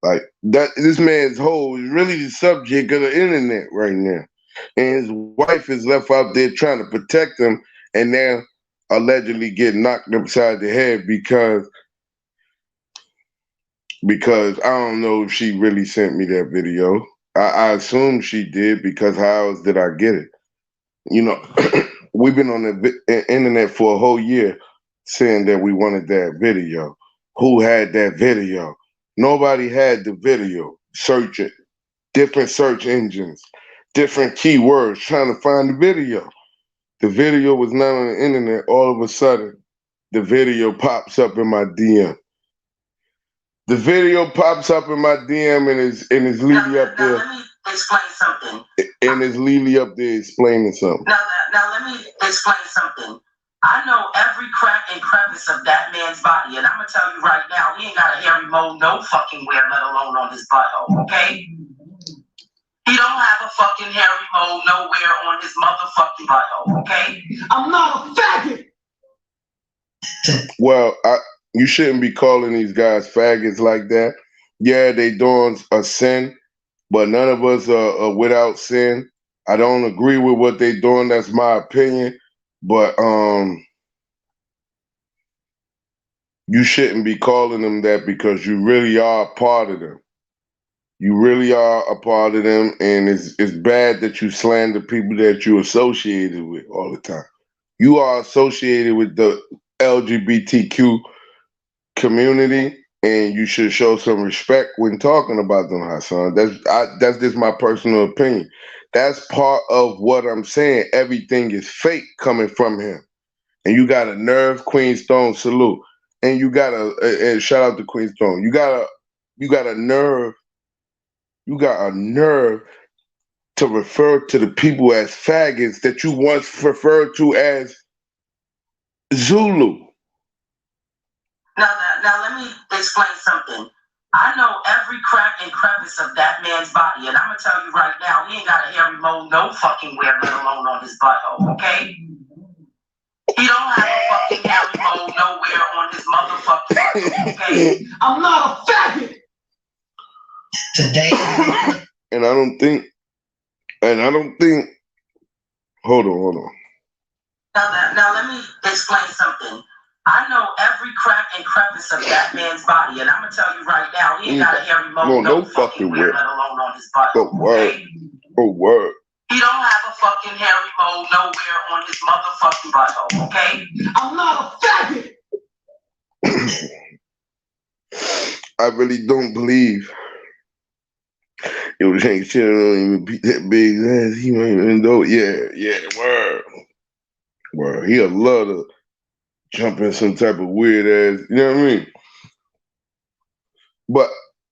Like that, this man's hole is really the subject of the internet right now, and his wife is left out there trying to protect him, and now allegedly get knocked upside the head because I don't know if she really sent me that video. I assume she did because how else did I get it? You know, we've been on the internet for a whole year saying that we wanted that video. Who had that video? Nobody had the video. Search it. Different search engines, different keywords, trying to find the video. The video was not on the internet. All of a sudden, the video pops up in my DM. The video pops up in my DM and is Lily up there. Let me explain something. And is Lily up there explaining something. Now let me explain something. I know every crack and crevice of that man's body, and I'm gonna tell you right now, he ain't got a hairy mole no fucking where, let alone on his butthole. Okay? He don't have a fucking hairy mole nowhere on his motherfucking butthole. Okay? I'm not a faggot. Well, you shouldn't be calling these guys faggots like that. Yeah, they doing a sin, but none of us are without sin. I don't agree with what they doing. That's my opinion. But you shouldn't be calling them that because you really are a part of them. You really are a part of them, and it's bad that you slander people that you associated with all the time. You are associated with the LGBTQ community, and you should show some respect when talking about them, Hassan. That's just my personal opinion. That's part of what I'm saying. Everything is fake coming from him, and you got a nerve, Queen Stone, salute, and you got a shout out to Queen Stone. You got a nerve. You got a nerve to refer to the people as faggots that you once referred to as Zulu. Now let me explain something. I know every crack and crevice of that man's body, and I'm gonna tell you right now, he ain't got a hairy mole no fucking where, let alone on his butthole. Okay? He don't have a fucking hairy mole nowhere on his motherfucking butthole. Okay? I'm not a faggot. Today. And I don't think Hold on. Now let me explain something. I know every crack and crevice of that man's body, and I'm gonna tell you right now, he ain't got a hairy mole no fucking where, let alone on his butt. Okay? Oh word. He don't have a fucking hairy mole nowhere on his motherfucking butthole, okay? I'm not a faggot! I really don't believe yo Hank Chiller don't even beat that big ass. He don't even know. Yeah, word. He'll love to jump in some type of weird ass, you know what I mean? But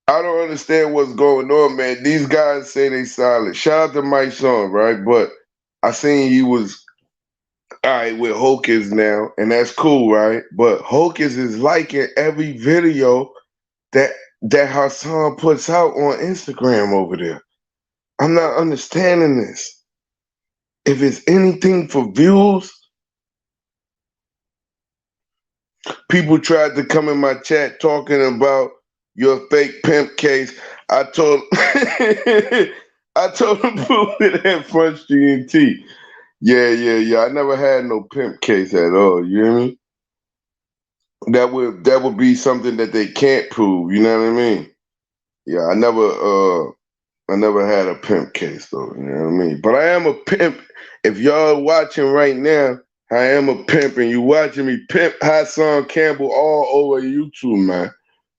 I don't understand what's going on, man. These guys say they solid. Shout out to my son, right? But I seen he was all right with Hocus now, and that's cool, right? But Hocus is liking every video that Hassan puts out on Instagram over there. I'm not understanding this. If it's anything for views, people tried to come in my chat talking about your fake pimp case. I told I told them prove it at Front Street and T. Yeah. I never had no pimp case at all. You hear me? That would be something that they can't prove. You know what I mean? Yeah, I never had a pimp case though. You know what I mean? But I am a pimp. If y'all watching right now, I am a pimp, and you watching me pimp Hassan Campbell all over YouTube, man.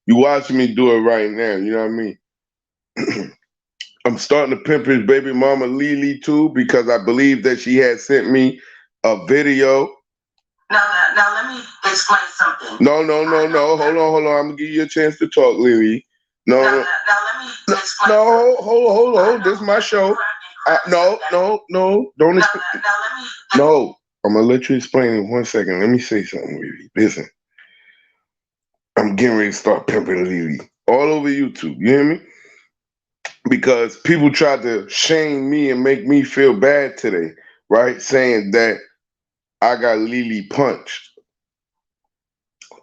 You watching me do it right now. You know what I mean? I'm starting to pimp his baby mama Lily too, because I believe that she had sent me a video. Now let me explain something. No. Hold on. I'm gonna give you a chance to talk, Lily. No. Now let me explain. No, hold. This is my show. No. Don't explain. No, I'm gonna let you explain in 1 second. Let me say something, Lily. Listen, I'm getting ready to start pimping Lily all over YouTube. You hear me? Because people tried to shame me and make me feel bad today, right? Saying that I got Lily punched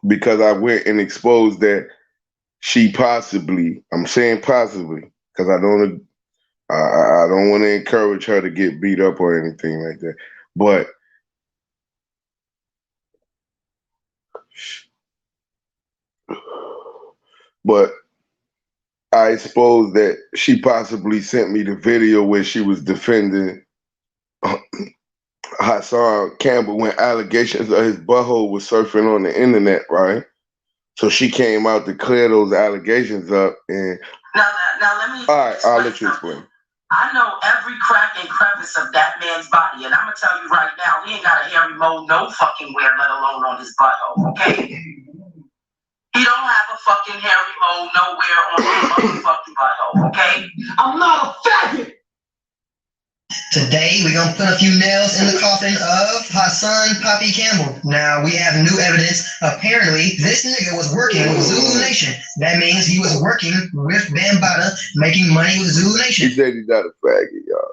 because I went and exposed that she possibly, I'm saying possibly, because I don't want to encourage her to get beat up or anything like that. But I suppose that she possibly sent me the video where she was defending Hassan Campbell when allegations of his butthole was surfing on the internet, right? So she came out to clear those allegations up. And now let me. All right, I'll let you explain. I know every crack and crevice of that man's body, and I'm gonna tell you right now, he ain't got a hairy mole no fucking where, let alone on his butthole. Okay? He don't have a fucking hairy mole nowhere on his motherfucking butthole. Okay? I'm not a faggot. Today, we're going to put a few nails in the coffin of Hassan Poppy Campbell. Now, we have new evidence. Apparently, this nigga was working with Zulu Nation. That means he was working with Bambaataa, making money with Zulu Nation. He said he's not a faggot, y'all.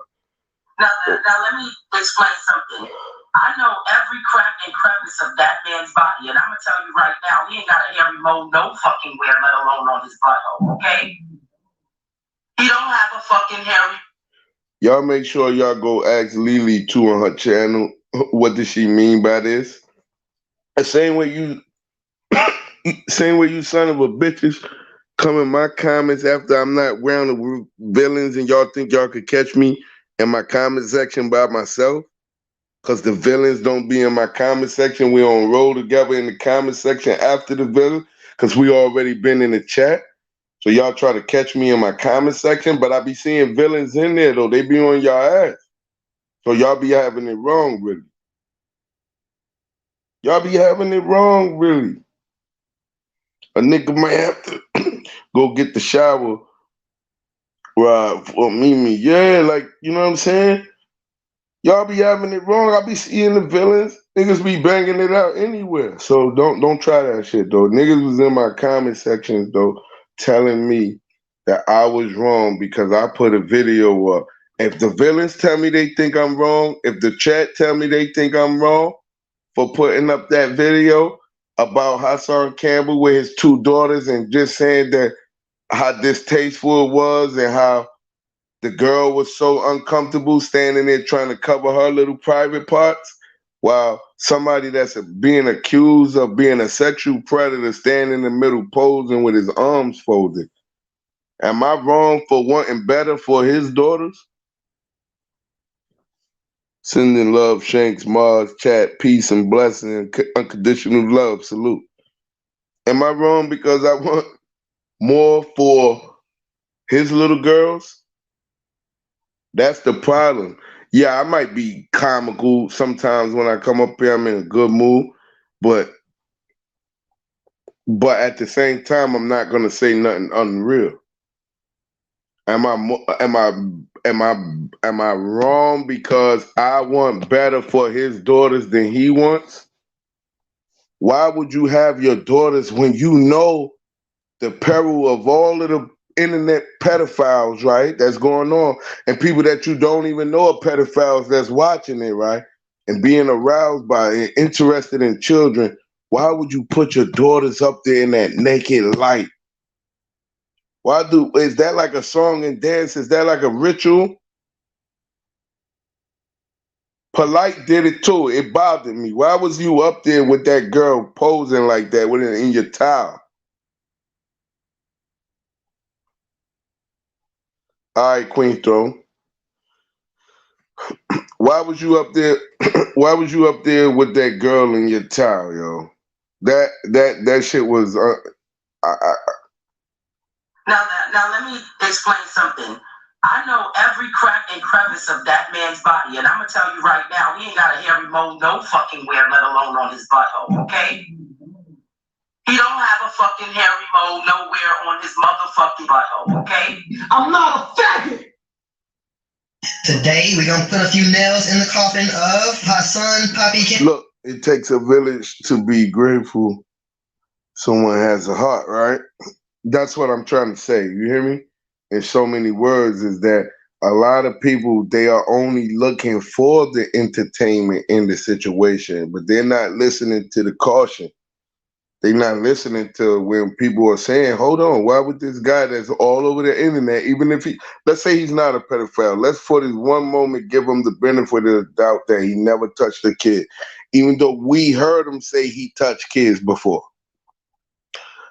Now, let me explain something. I know every crack and crevice of that man's body, and I'm going to tell you right now, he ain't got a hairy mole no fucking where, let alone on his butthole, okay? He don't have a fucking hairy... Y'all make sure y'all go ask Lily too on her channel. What does she mean by this? The same way you son of a bitches come in my comments after I'm not around the villains and y'all think y'all could catch me in my comment section by myself. Cause the villains don't be in my comment section. We on roll together in the comment section after the villain. Cause we already been in the chat. So y'all try to catch me in my comment section, but I be seeing villains in there though. They be on y'all ass. So y'all be having it wrong, really. Y'all be having it wrong, really. A nigga might have to go get the shower for Mimi. Yeah, like, you know what I'm saying? Y'all be having it wrong. I be seeing the villains. Niggas be banging it out anywhere. So don't try that shit though. Niggas was in my comment sections though telling me that I was wrong because I put a video up. If the villains tell me they think I'm wrong, if the chat tell me they think I'm wrong for putting up that video about Hassan Campbell with his 2 daughters and just saying that how distasteful it was and how The girl was so uncomfortable standing there trying to cover her little private parts, while somebody that's being accused of being a sexual predator standing in the middle posing with his arms folded. Am I wrong for wanting better for his daughters? Sending love, Shanks, Mars, chat, peace and blessing, and unconditional love. Salute. Am I wrong because I want more for his little girls? That's the problem. Yeah, I might be comical sometimes when I come up here. I'm in a good mood, but at the same time, I'm not gonna say nothing unreal. Am I wrong because I want better for his daughters than he wants? Why would you have your daughters when you know the peril of all of the internet pedophiles, right? That's going on, and people that you don't even know are pedophiles that's watching it, right? And being aroused by it, interested in children. Why would you put your daughters up there in that naked light? Is that like a song and dance? Is that like a ritual? Polite did it too. It bothered me. Why was you up there with that girl posing like that with it in your towel? All right, Queen Throne. Why was you up there? Why was you up there with that girl in your towel, yo? That shit was. I, Now let me explain something. I know every crack and crevice of that man's body, and I'm gonna tell you right now, he ain't got a hairy mole no fucking where, let alone on his butthole. Okay? He don't have a fucking hairy mole nowhere on his motherfucking butthole. Okay? I'm not a faggot. Today, we're going to put a few nails in the coffin of Hassan Papi Campbell. Look, it takes a village to be grateful someone has a heart, right? That's what I'm trying to say. You hear me? In so many words, is that a lot of people, they are only looking for the entertainment in the situation, but they're not listening to the caution. They're not listening to when people are saying, hold on, why would this guy that's all over the internet, even if let's say he's not a pedophile, let's for this one moment give him the benefit of the doubt that he never touched a kid, even though we heard him say he touched kids before.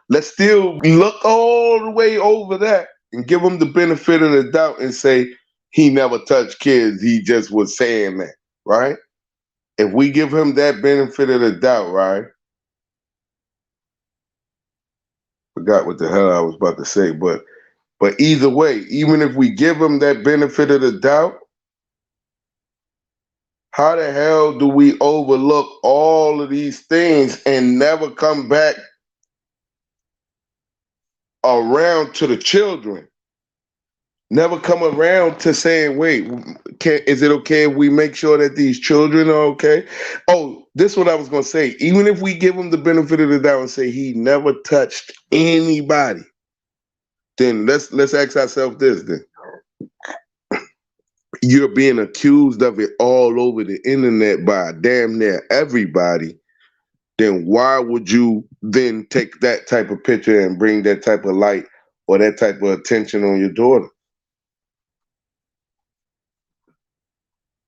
Let's still look all the way over that and give him the benefit of the doubt and say he never touched kids, he just was saying that, right? If we give him that benefit of the doubt, right? Forgot what the hell I was about to say, but either way, even if we give him that benefit of the doubt, how the hell do we overlook all of these things and never come back around to the children? Never come around to saying, wait, is it okay if we make sure that these children are okay? Oh, this is what I was going to say. Even if we give him the benefit of the doubt and say he never touched anybody, then let's ask ourselves this then. You're being accused of it all over the internet by damn near everybody. Then why would you then take that type of picture and bring that type of light or that type of attention on your daughter?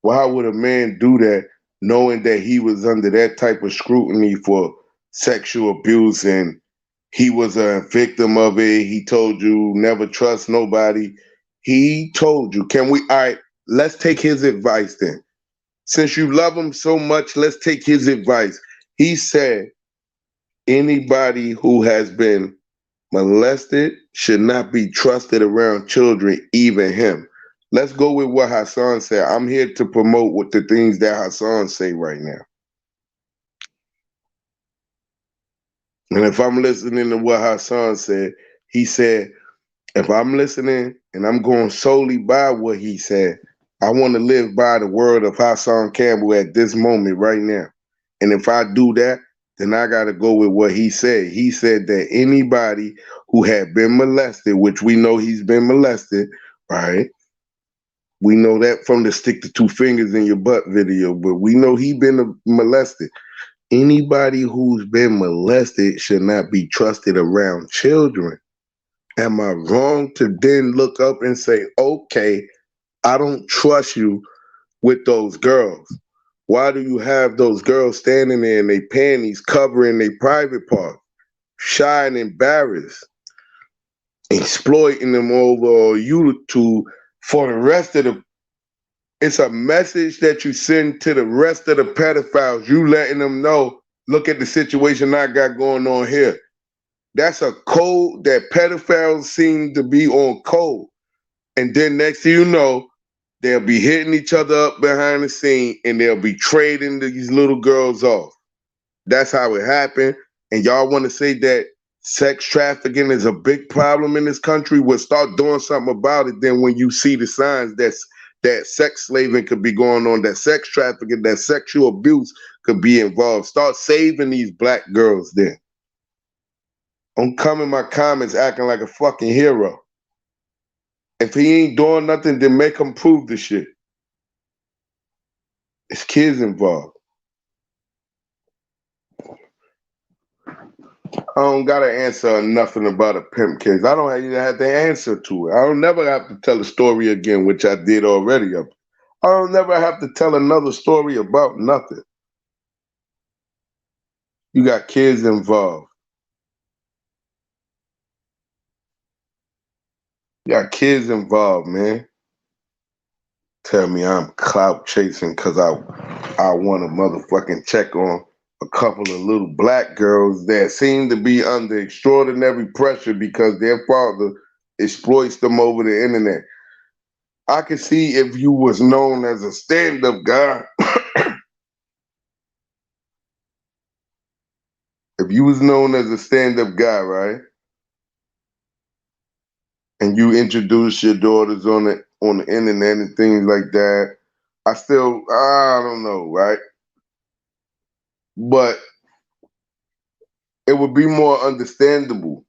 Why would a man do that knowing that he was under that type of scrutiny for sexual abuse and he was a victim of it? He told you never trust nobody. He told you, all right, let's take his advice then. Since you love him so much, let's take his advice. He said, anybody who has been molested should not be trusted around children, even him. Let's go with what Hassan said. I'm here to promote what the things that Hassan say right now. And if I'm listening to what Hassan said, he said, if I'm listening and I'm going solely by what he said, I want to live by the word of Hassan Campbell at this moment right now. And if I do that, then I got to go with what he said. He said that anybody who had been molested, which we know he's been molested, right? We know that from the stick the two fingers in your butt video, but we know he been molested. Anybody who's been molested should not be trusted around children. Am I wrong to then look up and say, okay, I don't trust you with those girls? Why do you have those girls standing there in their panties covering their private parts, shy and embarrassed, exploiting them over YouTube for the rest of the. It's a message that you send to the rest of the pedophiles. You letting them know, look at the situation I got going on here. That's a code that pedophiles seem to be on code. And then next thing you know, they'll be hitting each other up behind the scene and they'll be trading these little girls off. That's how it happened. And y'all want to say that sex trafficking is a big problem in this country? Well, start doing something about it. Then when you see the signs that sex slaving could be going on, that sex trafficking, that sexual abuse could be involved, start saving these black girls then. Don't come in my comments acting like a fucking hero. If he ain't doing nothing, then make him prove the shit. It's kids involved. I don't gotta answer nothing about a pimp case. I don't even have to answer to it. I don't never have to tell a story again, which I did already. I don't never have to tell another story about nothing. You got kids involved. You got kids involved, man. Tell me I'm clout chasing because I want a motherfucking check on a couple of little black girls that seem to be under extraordinary pressure because their father exploits them over the internet. I could see if you was known as a stand-up guy. If you was known as a stand-up guy, right? And you introduce your daughters on the internet and things like that, I don't know, right? But it would be more understandable.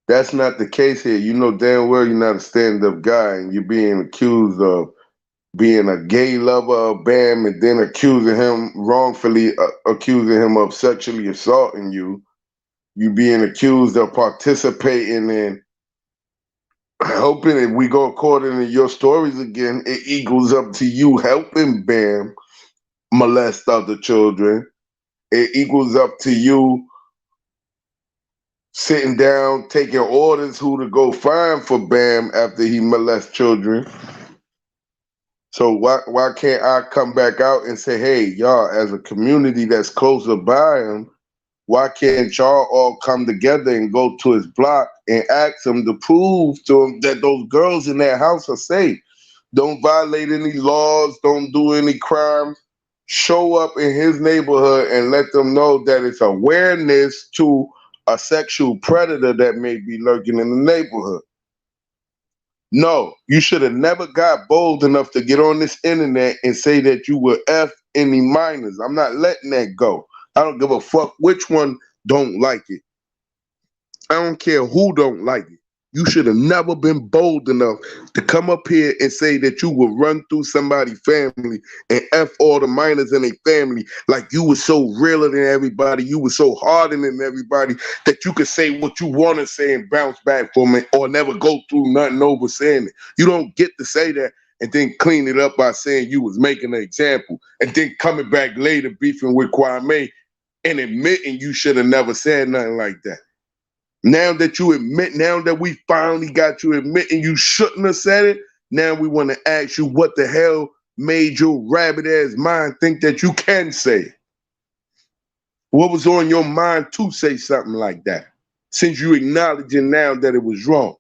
That's not the case here. You know damn well you're not a stand-up guy and you're being accused of being a gay lover of Bam and then wrongfully accusing him of sexually assaulting you. You being accused of participating in, hoping if we go according to your stories again, it equals up to you helping Bam molest other children. It equals up to you sitting down, taking orders who to go find for Bam after he molests children. So why can't I come back out and say, hey, y'all, as a community that's closer by him, why can't y'all all come together and go to his block and ask him to prove to him that those girls in that house are safe? Don't violate any laws, don't do any crimes. Show up in his neighborhood and let them know that it's awareness to a sexual predator that may be lurking in the neighborhood. No, you should have never got bold enough to get on this internet and say that you were F any minors. I'm not letting that go. I don't give a fuck which one don't like it. I don't care who don't like it. You should have never been bold enough to come up here and say that you would run through somebody's family and F all the minors in their family like you were so realer than everybody, you were so harder than everybody that you could say what you want to say and bounce back from it or never go through nothing over saying it. You don't get to say that and then clean it up by saying you was making an example and then coming back later beefing with Kwame and admitting you should have never said nothing like that. Now that you admit, now that we finally got you admitting you shouldn't have said it, now we want to ask you what the hell made your rabbit ass mind think that you can say it? What was on your mind to say something like that? Since you acknowledging now that it was wrong.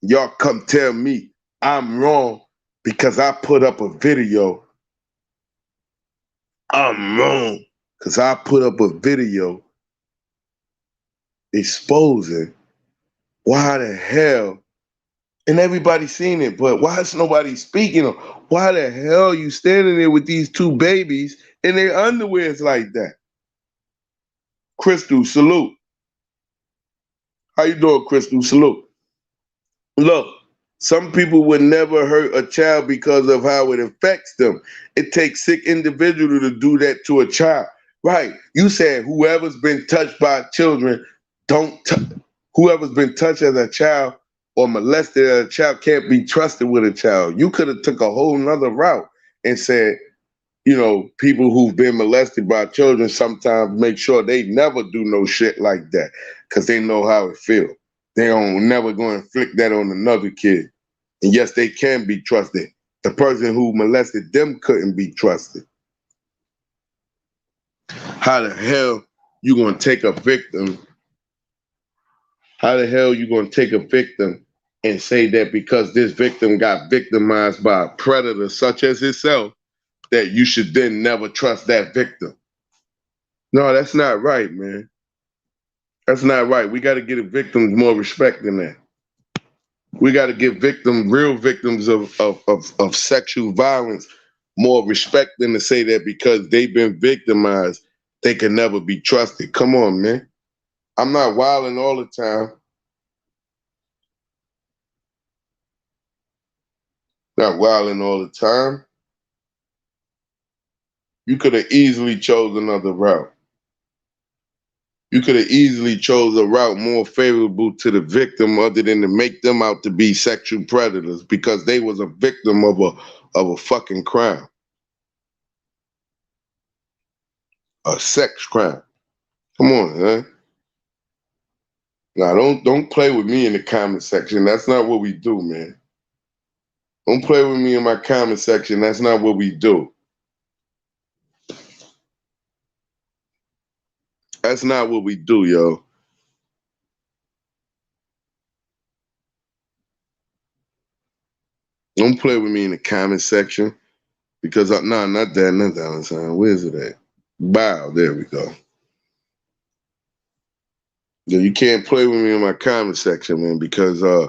Y'all come tell me I'm wrong because I put up a video. I'm wrong because I put up a video exposing why the hell, and everybody's seen it, but why is nobody speaking? Why the hell you standing there with these two babies and their underwears like that? Crystal, salute. How you doing, Crystal? Salute. Look, some people would never hurt a child because of how it affects them. It takes sick individual to do that to a child. Right. You said whoever's been touched by children Whoever's been touched as a child or molested as a child can't be trusted with a child. You could have took a whole nother route and said, you know, people who've been molested by children sometimes make sure they never do no shit like that because they know how it feels. They don't never go and inflict that on another kid. And yes, they can be trusted. The person who molested them couldn't be trusted. How the hell you gonna take a victim? How the hell you gonna take a victim and say that because this victim got victimized by a predator such as himself, that you should then never trust that victim? No, that's not right, man. That's not right. We got to give victims more respect than that. We got to give victims, real victims of sexual violence, more respect than to say that because they've been victimized, they can never be trusted. Come on, man. I'm not wilding all the time. Not wilding all the time. You could have easily chose another route. You could have easily chose a route more favorable to the victim other than to make them out to be sexual predators because they was a victim of a fucking crime. A sex crime. Come on, man. Now don't play with me in the comment section. That's not what we do, man. Don't play with me in my comment section. That's not what we do. That's not what we do, yo. Don't play with me in the comment section because not that. Where's it at? Bow. There we go. Yeah, you can't play with me in my comment section, man, because I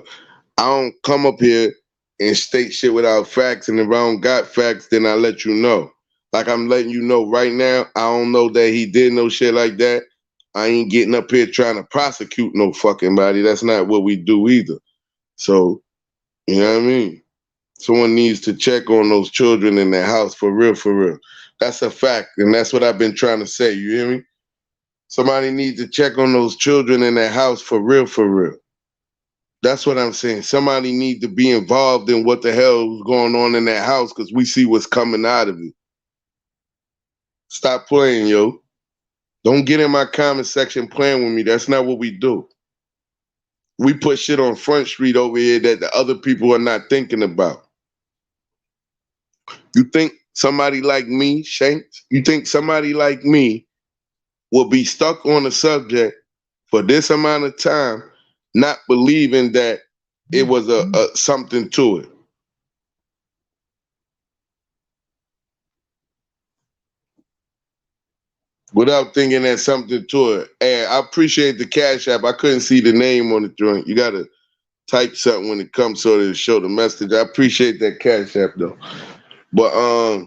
don't come up here and state shit without facts, and if I don't got facts, then I let you know. Like I'm letting you know right now, I don't know that he did no shit like that. I ain't getting up here trying to prosecute no fucking body. That's not what we do either. So, you know what I mean? Someone needs to check on those children in their house for real, for real. That's a fact, and that's what I've been trying to say. You hear me? Somebody needs to check on those children in their house for real, for real. That's what I'm saying. Somebody needs to be involved in what the hell is going on in that house because we see what's coming out of it. Stop playing, yo. Don't get in my comment section playing with me. That's not what we do. We put shit on Front Street over here that the other people are not thinking about. You think somebody like me, Shanks, you think somebody like me will be stuck on a subject for this amount of time, not believing that it was a something to it? Without thinking there's something to it. And I appreciate the Cash App. I couldn't see the name on the joint. You got to type something when it comes so to show the message. I appreciate that Cash App, though. But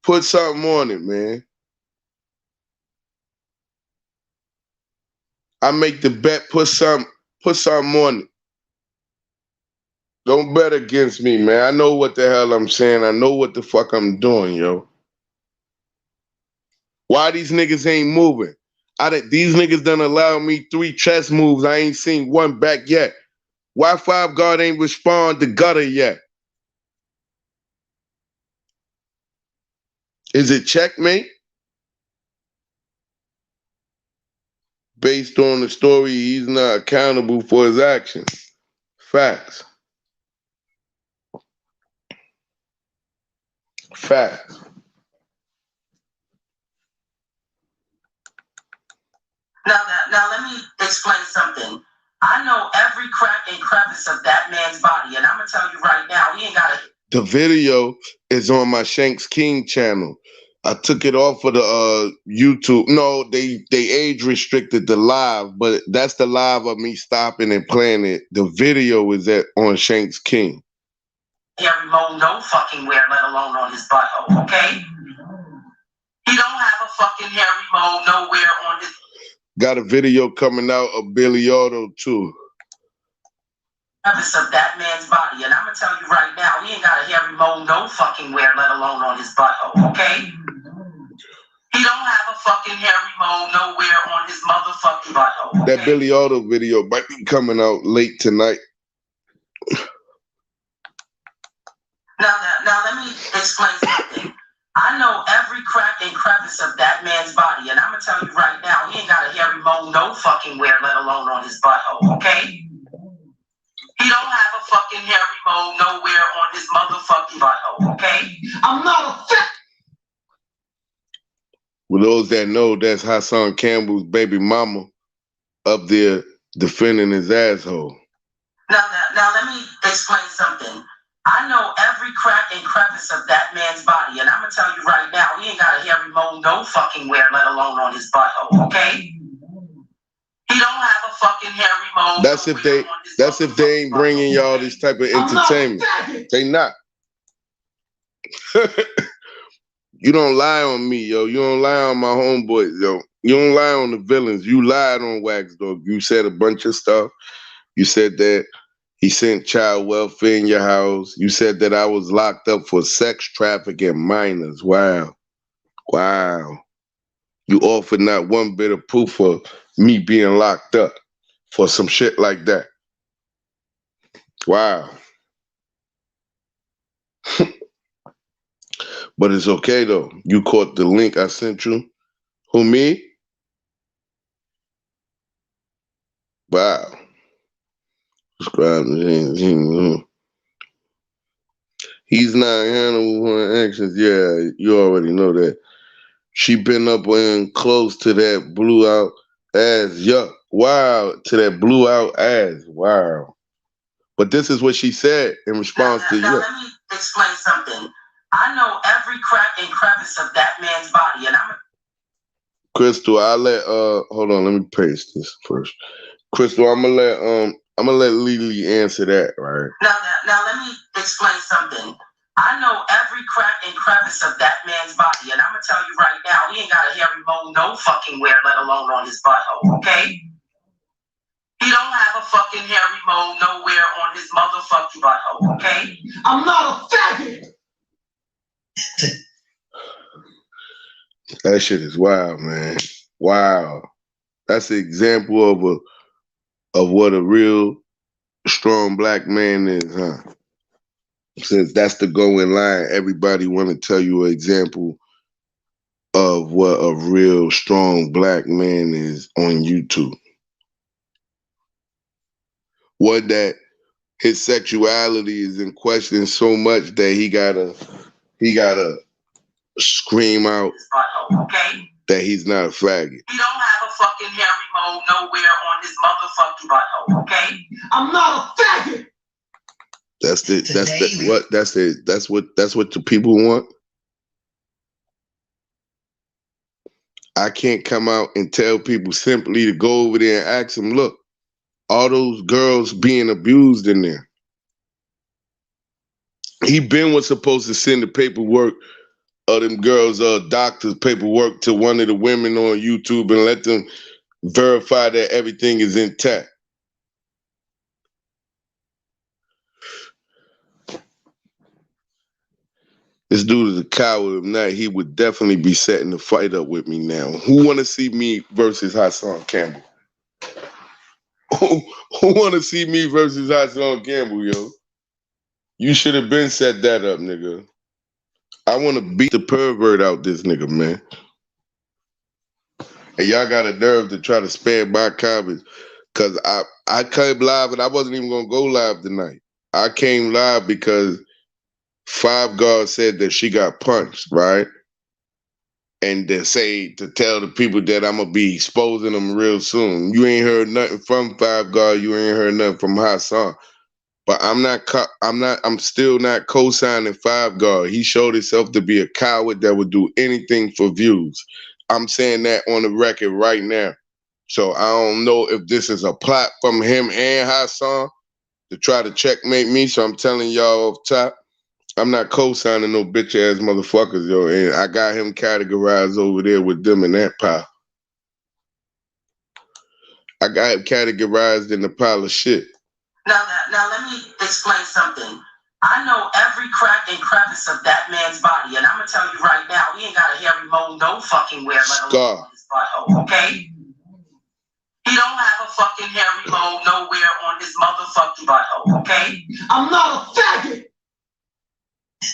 put something on it, man. I make the bet, put something on it. Don't bet against me, man. I know what the hell I'm saying. I know what the fuck I'm doing, yo. Why these niggas ain't moving? These niggas done allowed me 3 chess moves. I ain't seen one back yet. Why Five Guard ain't respond to Gutter yet? Is it checkmate? Based on the story, he's not accountable for his actions. Facts. Facts. Now let me explain something. I know every crack and crevice of that man's body, and I'm gonna tell you right now, he ain't got it. The video is on my Shanks King channel. I took it off of the YouTube. No, they age restricted the live, but that's the live of me stopping and playing it. The video is on Shanks King. Hairy mole no fucking where, let alone on his butthole, okay? He don't have a fucking hairy mole nowhere on his... Got a video coming out of Billy Otto, too. Of that man's body, and I'm gonna tell you right now, he ain't got a hairy mole no fucking where, let alone on his butthole, okay? He don't have a fucking hairy mole nowhere on his motherfucking butthole. Okay? That Billy Otto video might be coming out late tonight. Now let me explain something. I know every crack and crevice of that man's body, and I'm gonna tell you right now, he ain't got a hairy mole no fucking where, let alone on his butthole, okay? He don't have a fucking hairy mole nowhere on his motherfucking butthole, okay? I'm not a fat. For those that know, that's Hassan Campbell's baby mama up there defending his asshole. Now let me explain something. I know every crack and crevice of that man's body, and I'm gonna tell you right now, he ain't got a hairy mole no fucking where, let alone on his butthole, okay? He don't have a fucking hairy mole. That's if they ain't bringing y'all this type of entertainment. They not. You don't lie on me, yo. You don't lie on my homeboys, yo. You don't lie on the villains. You lied on Wax Dog. You said a bunch of stuff. You said that he sent child welfare in your house. You said that I was locked up for sex trafficking minors. Wow. Wow. You offered not one bit of proof of me being locked up for some shit like that. Wow. But it's okay, though. You caught the link I sent you. Who, me? Wow. Subscribe. He's not handling her actions. Yeah, you already know that. She been up and close to that blew out ass. Yuck. Wow. To that blew out ass. Wow. But this is what she said in response to now you. Let me explain something. I know every crack and crevice of that man's body, and Crystal, I'll let hold on, let me paste this first. Crystal, I'm gonna let Lily answer that, right? Now let me explain something. I know every crack and crevice of that man's body, and I'm gonna tell you right now, he ain't got a hairy mole no fucking where, let alone on his butthole, okay? He don't have a fucking hairy mole nowhere on his motherfucking butthole, okay? I'm not a faggot! That shit is wild, man. Wow. That's an example of what a real strong black man is, huh? Since that's the going line, everybody want to tell you an example of what a real strong black man is on YouTube. What that his sexuality is in question so much that he gotta scream out that he's not a faggot. He don't have a fucking hairy mole nowhere on his motherfucking butthole, okay? I'm not a faggot! That's what the people want. I can't come out and tell people simply to go over there and ask them, look, all those girls being abused in there. He was supposed to send the paperwork of them girls, doctors' paperwork to one of the women on YouTube and let them verify that everything is intact. This dude is a coward. If not, he would definitely be setting the fight up with me now. Who want to see me versus Hassan Campbell? Who want to see me versus Hassan Campbell, yo? You should have been set that up, nigga. I want to beat the pervert out this nigga, man. And y'all got a nerve to try to spam my comments. Because I came live and I wasn't even going to go live tonight. I came live because Five Guard said that she got punched, right? And to tell the people that I'm going to be exposing them real soon. You ain't heard nothing from Five Guard. You ain't heard nothing from Hassan. But I'm still not co-signing Five Guard. He showed himself to be a coward that would do anything for views. I'm saying that on the record right now. So I don't know if this is a plot from him and Hassan to try to checkmate me. So I'm telling y'all off top, I'm not co-signing no bitch-ass motherfuckers, yo. And I got him categorized over there with them in that pile. I got him categorized in the pile of shit. Now let me explain something. I know every crack and crevice of that man's body, and I'm gonna tell you right now, he ain't got a hairy mole no no fucking where, let alone on his butthole, okay? He don't have a fucking hairy mole nowhere on his motherfucking butthole, okay? I'm not a faggot!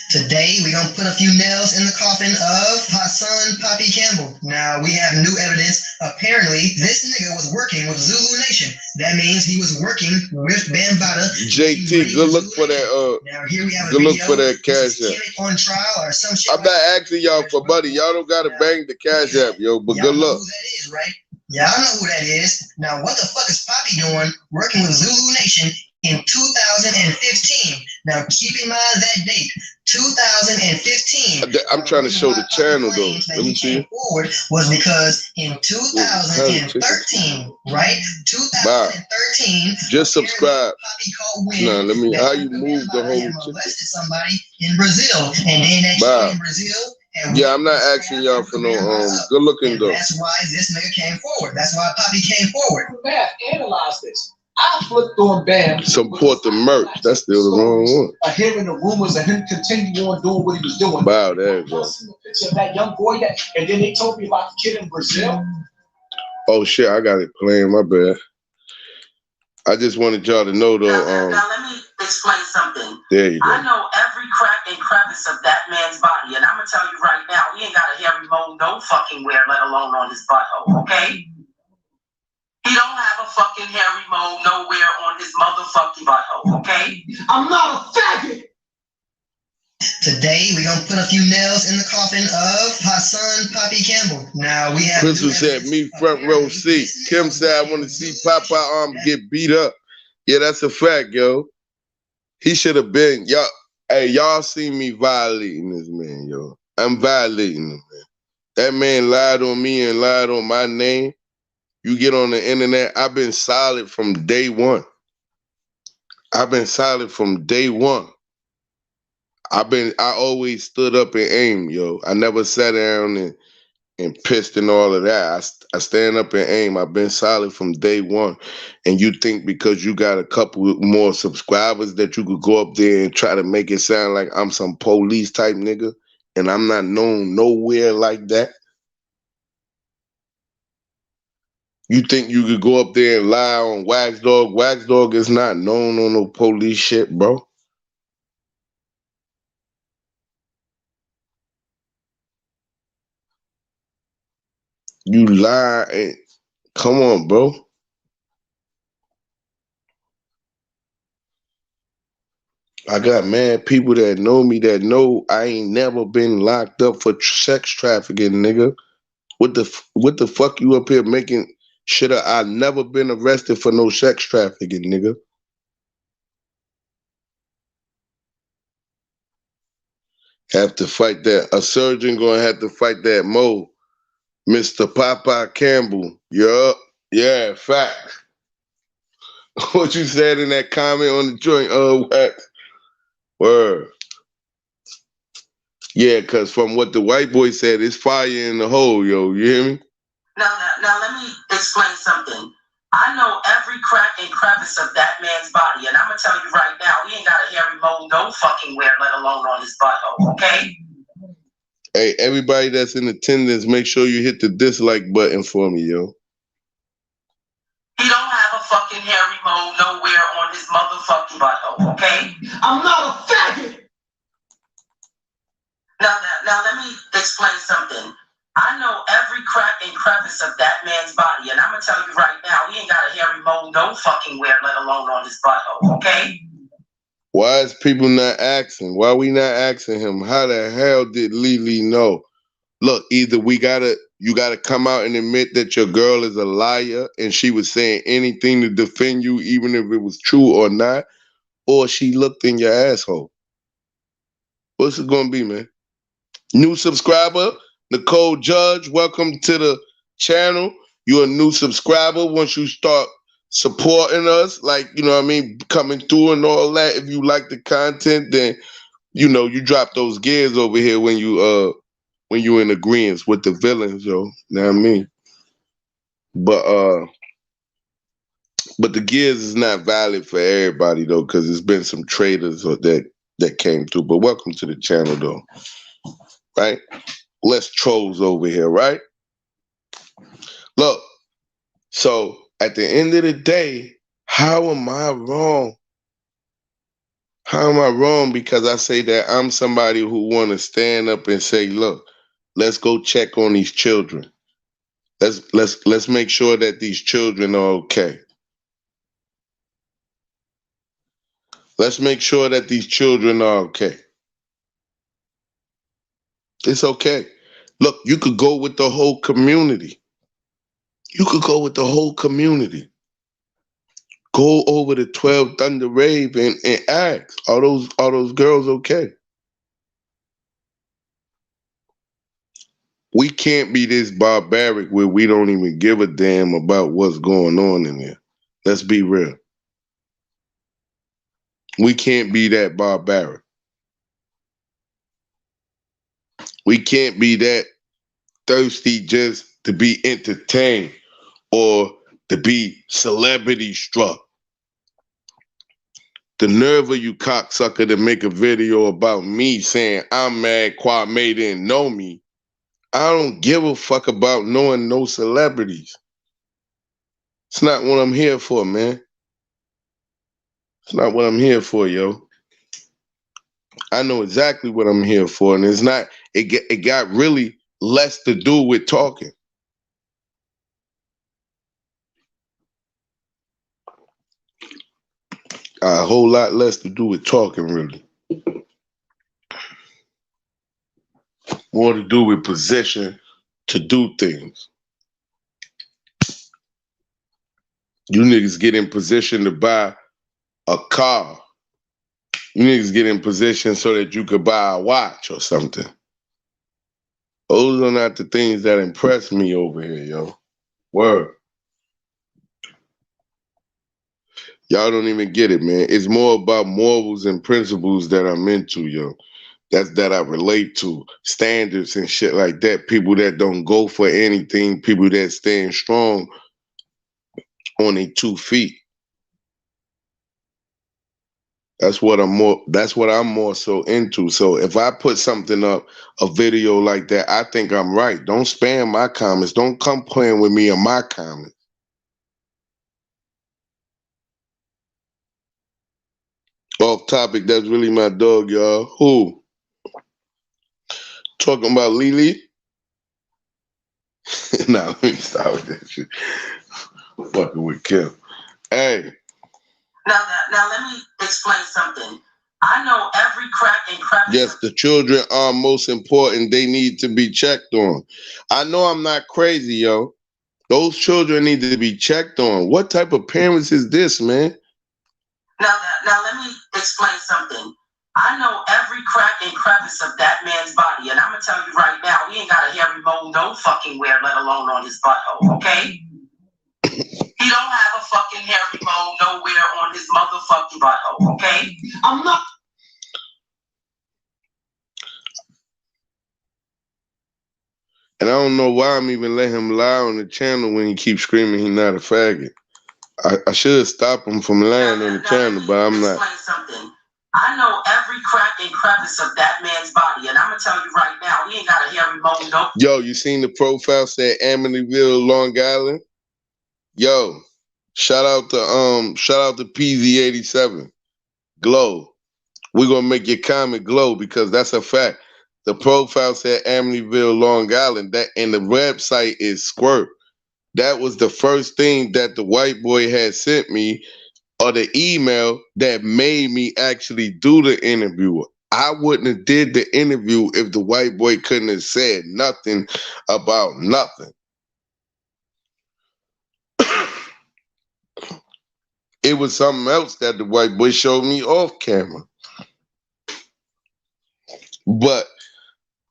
Today, we're going to put a few nails in the coffin of Hassan Poppy Campbell. Now, we have new evidence. Apparently, this nigga was working with Zulu Nation. That means he was working with Bambaataa. JT, good look for that. Now, here we have good a look video. for that cash This app. is on trial or some shit. I'm not asking y'all for money. Y'all don't gotta bang the cash app, yo. But good luck. Y'all know who that is, right? Y'all know who that is. Now, what the fuck is Poppy doing working with Zulu Nation in 2015? Now, keep in mind that date, 2015. I'm trying to show the channel, though. Let me see. Forward was because in 2013, right? 2013. Just subscribe. Poppy called Wind. No, let me. How you move the whole molested somebody in Brazil, and then that in Brazil. Yeah, I'm not asking y'all for no good looking though. That's why this nigga came forward. That's why Poppy came forward. Man, analyze this. I flipped on Bam. Support the merch. That's still the wrong one. Hearing the rumors of him continue on doing what he was doing. Wow, there you go. I seen the picture of that young boy and then they told me about the kid in Brazil. Oh shit, I got it playing. My bad. I just wanted y'all to know though. Now let me explain something. There you go. I know every crack and crevice of that man's body, and I'm gonna tell you right now, he ain't got a hairy mole no fucking where, let alone on his butthole. Okay? He don't have a fucking hairy mole nowhere on his motherfucking butthole. Okay? I'm not a faggot. Today, we're going to put a few nails in the coffin of Hassan Poppy Campbell. Now, we have... Crystal said, me front row seat. Kim said, I want to see Papa arm get beat up. Yeah, that's a fact, yo. He should have been... Y'all, hey, y'all see me violating this man, yo. I'm violating him, man. That man lied on me and lied on my name. You get on the internet, I've been solid from day one. I've been solid from day one. I always stood up and aimed, yo. I never sat down and pissed and all of that. I stand up and aim. I've been solid from day one. And you think because you got a couple more subscribers that you could go up there and try to make it sound like I'm some police type nigga and I'm not known nowhere like that? You think you could go up there and lie on Wax Dog? Wax Dog is not known on no police shit, bro. You lie and come on, bro. I got mad people that know me that know I ain't never been locked up for sex trafficking, nigga. What the fuck you up here making shit up? I never been arrested for no sex trafficking, nigga. Have to fight that. A surgeon gonna have to fight that Mo. Mr. Papa Campbell. Yup. Yeah, fact. What you said in that comment on the joint, Wax? Word. Yeah, because from what the white boy said, it's fire in the hole, yo. You hear me? Now let me explain something. I know every crack and crevice of that man's body, and I'm gonna tell you right now, he ain't got a hairy mole no fucking where, let alone on his butthole, okay? Hey, everybody that's in attendance, make sure you hit the dislike button for me, yo. He don't have a fucking hairy mole nowhere on his motherfucking butthole, okay? I'm not a faggot! Now let me explain something. I know every crack and crevice of that man's body, and I'm gonna tell you right now, he ain't got a hairy mole no fucking where, let alone on his butthole, okay? Why is people not asking? Why we not asking him? How the hell did Lily know? Look, either you gotta come out and admit that your girl is a liar and she was saying anything to defend you, even if it was true or not, or she looked in your asshole. What's it gonna be, man? New subscriber, Nicole Judge, welcome to the channel. You're a new subscriber. Once you start supporting us, like, you know what I mean, coming through and all that, if you like the content, then, you know, you drop those gears over here when you in agreement with the villains, yo. You know what I mean? But the gears is not valid for everybody, though, because there's been some traders that came through. But welcome to the channel, though. Right? less trolls over here, right? Look, so at the end of the day, how am I wrong? How am I wrong? Because I say that I'm somebody who want to stand up and say, look, let's go check on these children. Let's make sure that these children are okay. Let's make sure that these children are okay. It's okay. Look, you could go with the whole community. You could go with the whole community. Go over to 12 Thunder Rave and ask, are those girls okay? We can't be this barbaric where we don't even give a damn about what's going on in there. Let's be real. We can't be that barbaric. We can't be that thirsty just to be entertained or to be celebrity struck. The nerve of you cocksucker to make a video about me saying I'm mad Kwame didn't know me. I don't give a fuck about knowing no celebrities. It's not what I'm here for, man. It's not what I'm here for, yo. I know exactly what I'm here for, and it's not. It got really less to do with talking. A whole lot less to do with talking, really. More to do with position to do things. You niggas get in position to buy a car. You niggas get in position so that you could buy a watch or something. Those are not the things that impress me over here, yo. Word. Y'all don't even get it, man. It's more about morals and principles that I'm into, yo. That I relate to. Standards and shit like that. People that don't go for anything. People that stand strong on their 2 feet. That's what I'm more so into. So if I put something up, a video like that, I think I'm right. Don't spam my comments. Don't come playing with me in my comments. Off topic, that's really my dog, y'all. Who? Talking about Lily? Nah, let me stop with that shit. Fucking with Kim. Hey. Now let me explain something. I know every crack and crap. Yes, the children are most important. They need to be checked on. I know I'm not crazy, yo. Those children need to be checked on. What type of parents is this, man? Now let me explain something. I know every crack and crevice of that man's body, and I'm gonna tell you right now, he ain't got a hairy mole no fucking where, let alone on his butthole, okay? He don't have a fucking hairy mole nowhere on his motherfucking butthole, okay? I'm not. And I don't know why I'm even letting him lie on the channel when he keeps screaming he's not a faggot. I should stop him from lying on the channel, but I'm not. Something. I know every crack and crevice of that man's body, and I'm gonna tell you right now, he ain't got a hairy mole no. Yo, you seen the profile said Amityville, Long Island? Yo, shout out to PZ87. Glow. We're gonna make your comment glow because that's a fact. The profile said Amityville, Long Island, that and the website is Squirt. That was the first thing that the white boy had sent me, or the email that made me actually do the interview. I wouldn't have did the interview if the white boy couldn't have said nothing about nothing. It was something else that the white boy showed me off camera. But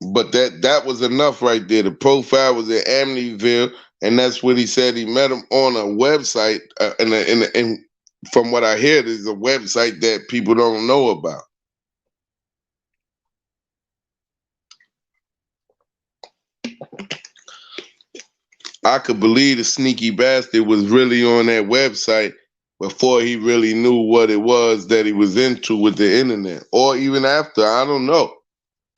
that was enough right there. The profile was in Amityville, and that's what he said. He met him on a website, and from what I hear, there's a website that people don't know about. I could believe the sneaky bastard was really on that website before he really knew what it was that he was into with the internet, or even after. I don't know.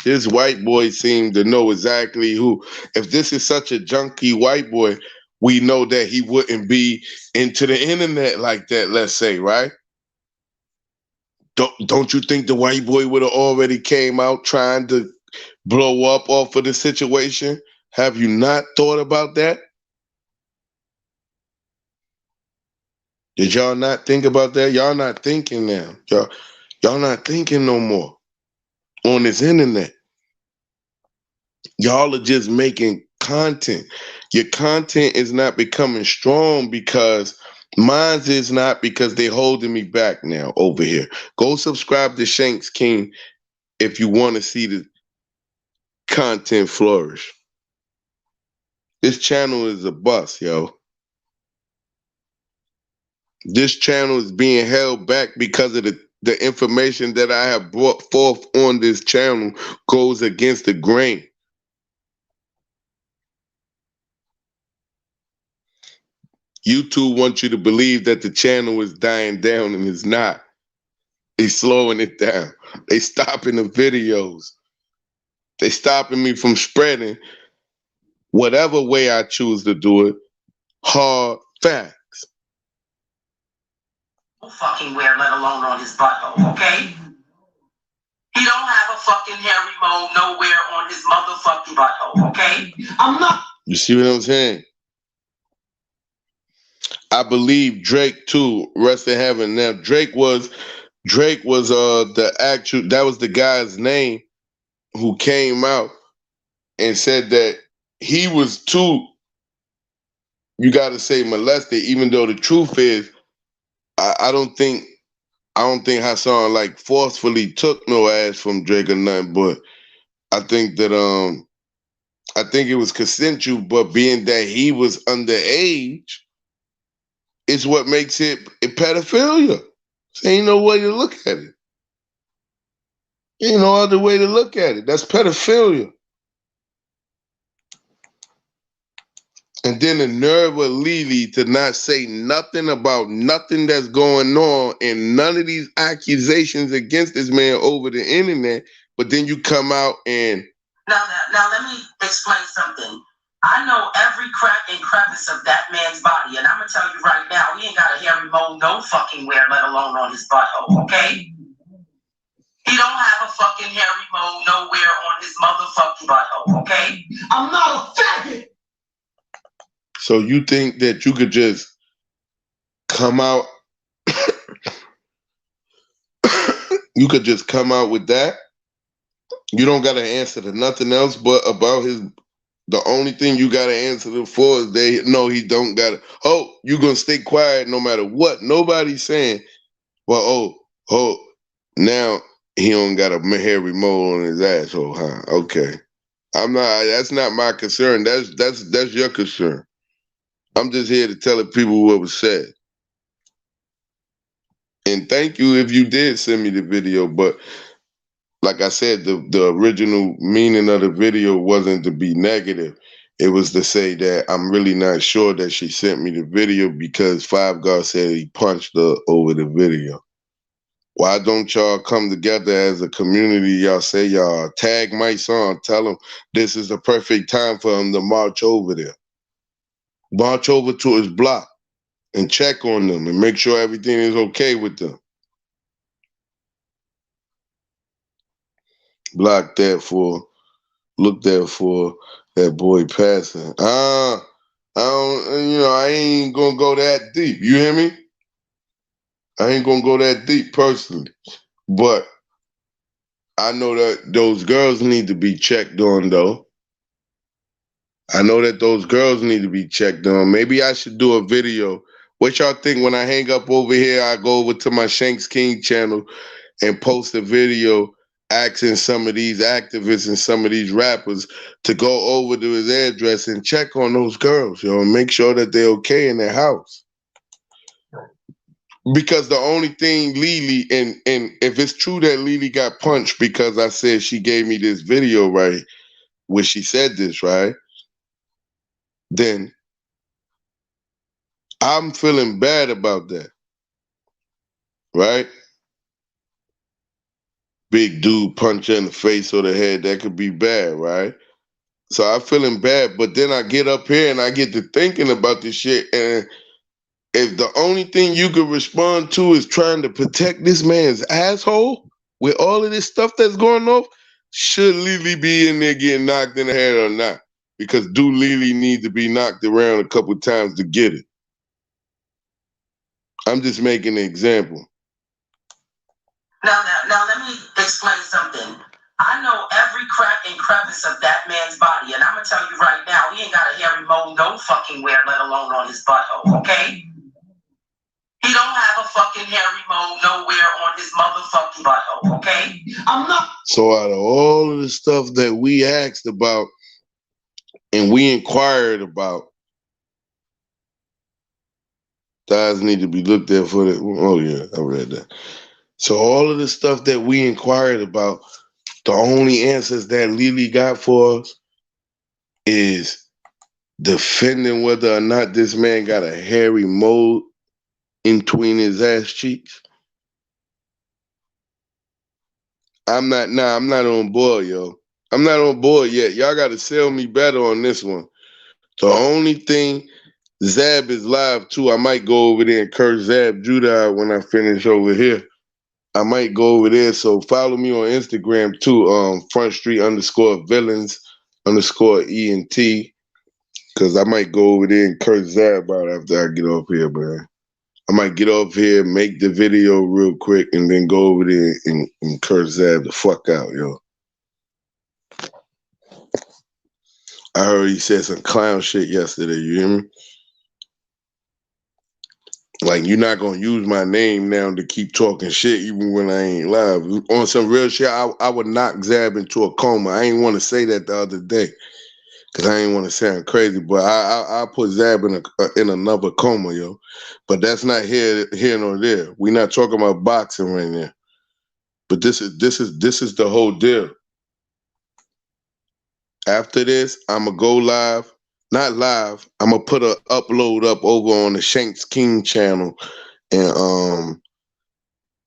This white boy seemed to know exactly who. If this is such a junky white boy, we know that he wouldn't be into the internet like that, let's say, right? Don't you think the white boy would have already came out trying to blow up off of the situation? Have you not thought about that? Did y'all not think about that? Y'all not thinking now. Y'all not thinking no more on this internet. Y'all are just making content. Your content is not becoming strong because mine's is not, because they holding me back now over here. Go subscribe to Shanks King if you want to see the content flourish. This channel is a bust, yo. This channel is being held back because of the information that I have brought forth on this channel goes against the grain. YouTube wants you to believe that the channel is dying down, and it's not. It's slowing it down. They stopping the videos. They stopping me from spreading whatever way I choose to do it. Hard facts. Fucking wear, let alone on his butthole, okay? He don't have a fucking hairy mole nowhere on his motherfucking butthole, okay? I'm not. You see what I'm saying? I believe Drake too, rest in heaven. Now Drake was the actual, that was the guy's name who came out and said that he was too, you gotta say, molested, even though the truth is I don't think Hassan like forcefully took no ass from Drake or nothing, but I think that I think it was consensual, but being that he was underage, it's what makes it pedophilia. So ain't no way to look at it. Ain't no other way to look at it. That's pedophilia. And then the nerve of Lily to not say nothing about nothing that's going on and none of these accusations against this man over the internet, but then you come out and... Now let me explain something. I know every crack and crevice of that man's body, and I'm gonna tell you right now, he ain't got a hairy mole no fucking where, let alone on his butthole, okay? He don't have a fucking hairy mole nowhere on his motherfucking butthole, okay? I'm not a faggot! So you think that you could just come out, you could just come out with that? You don't got to answer to nothing else but about his, the only thing you got to answer them for is they know he don't got to, oh, you going to stay quiet no matter what. Nobody's saying, well, now he don't got a hairy mole on his asshole, huh? Okay. That's not my concern. That's your concern. I'm just here to tell the people what was said. And thank you if you did send me the video, but like I said, the original meaning of the video wasn't to be negative. It was to say that I'm really not sure that she sent me the video because Five God said he punched her over the video. Why don't y'all come together as a community? Y'all say y'all tag my son, tell him this is the perfect time for him to march over there. March over to his block and check on them and make sure everything is okay with them. Block that for, look there for that boy passing. I don't, I ain't gonna go that deep. You hear me? I ain't gonna go that deep personally. But I know that those girls need to be checked on though. I know that those girls need to be checked on. Maybe I should do a video. What y'all think when I hang up over here, I go over to my Shanks King channel and post a video asking some of these activists and some of these rappers to go over to his address and check on those girls, and make sure that they're okay in their house. Because the only thing Lily, and if it's true that Lily got punched because I said she gave me this video, right, where she said this, right, then I'm feeling bad about that, right? big dude punch her in the face or the head, that could be bad, right? So I'm feeling bad, but then I get up here and I get to thinking about this shit, and if the only thing you could respond to is trying to protect this man's asshole with all of this stuff that's going on, should Lily be in there getting knocked in the head or not? Because do Lily need to be knocked around a couple times to get it? I'm just making an example. Now, let me explain something. I know every crack and crevice of that man's body, and I'm gonna tell you right now, he ain't got a hairy mole no fucking where, let alone on his butthole, okay? He don't have a fucking hairy mole nowhere on his motherfucking butthole, okay? I'm not. So out of all of the stuff that we asked about and we inquired about, thighs need to be looked at for the. Oh yeah, I read that. So all of the stuff that we inquired about, the only answers that Lily got for us is defending whether or not this man got a hairy mole in between his ass cheeks. I'm not on board, yo. I'm not on board yet. Y'all got to sell me better on this one. The only thing, Zab is live too. I might go over there and curse Zab Judah when I finish over here. I might go over there. So follow me on Instagram too. Front Street _villains _ENT. Cause I might go over there and curse Zab out after I get off here, man. I might get off here, make the video real quick, and then go over there and curse Zab the fuck out, yo. I heard he said some clown shit yesterday, you hear me? Like, you're not gonna use my name now to keep talking shit even when I ain't live. On some real shit, I would knock Zab into a coma. I ain't want to say that the other day because I ain't want to sound crazy, but I put Zab in another coma, yo. But that's not here nor there. We not talking about boxing right now. But this is the whole deal. After this, I'ma go live. Not live. I'ma put a upload up over on the Shanks King channel, and I'm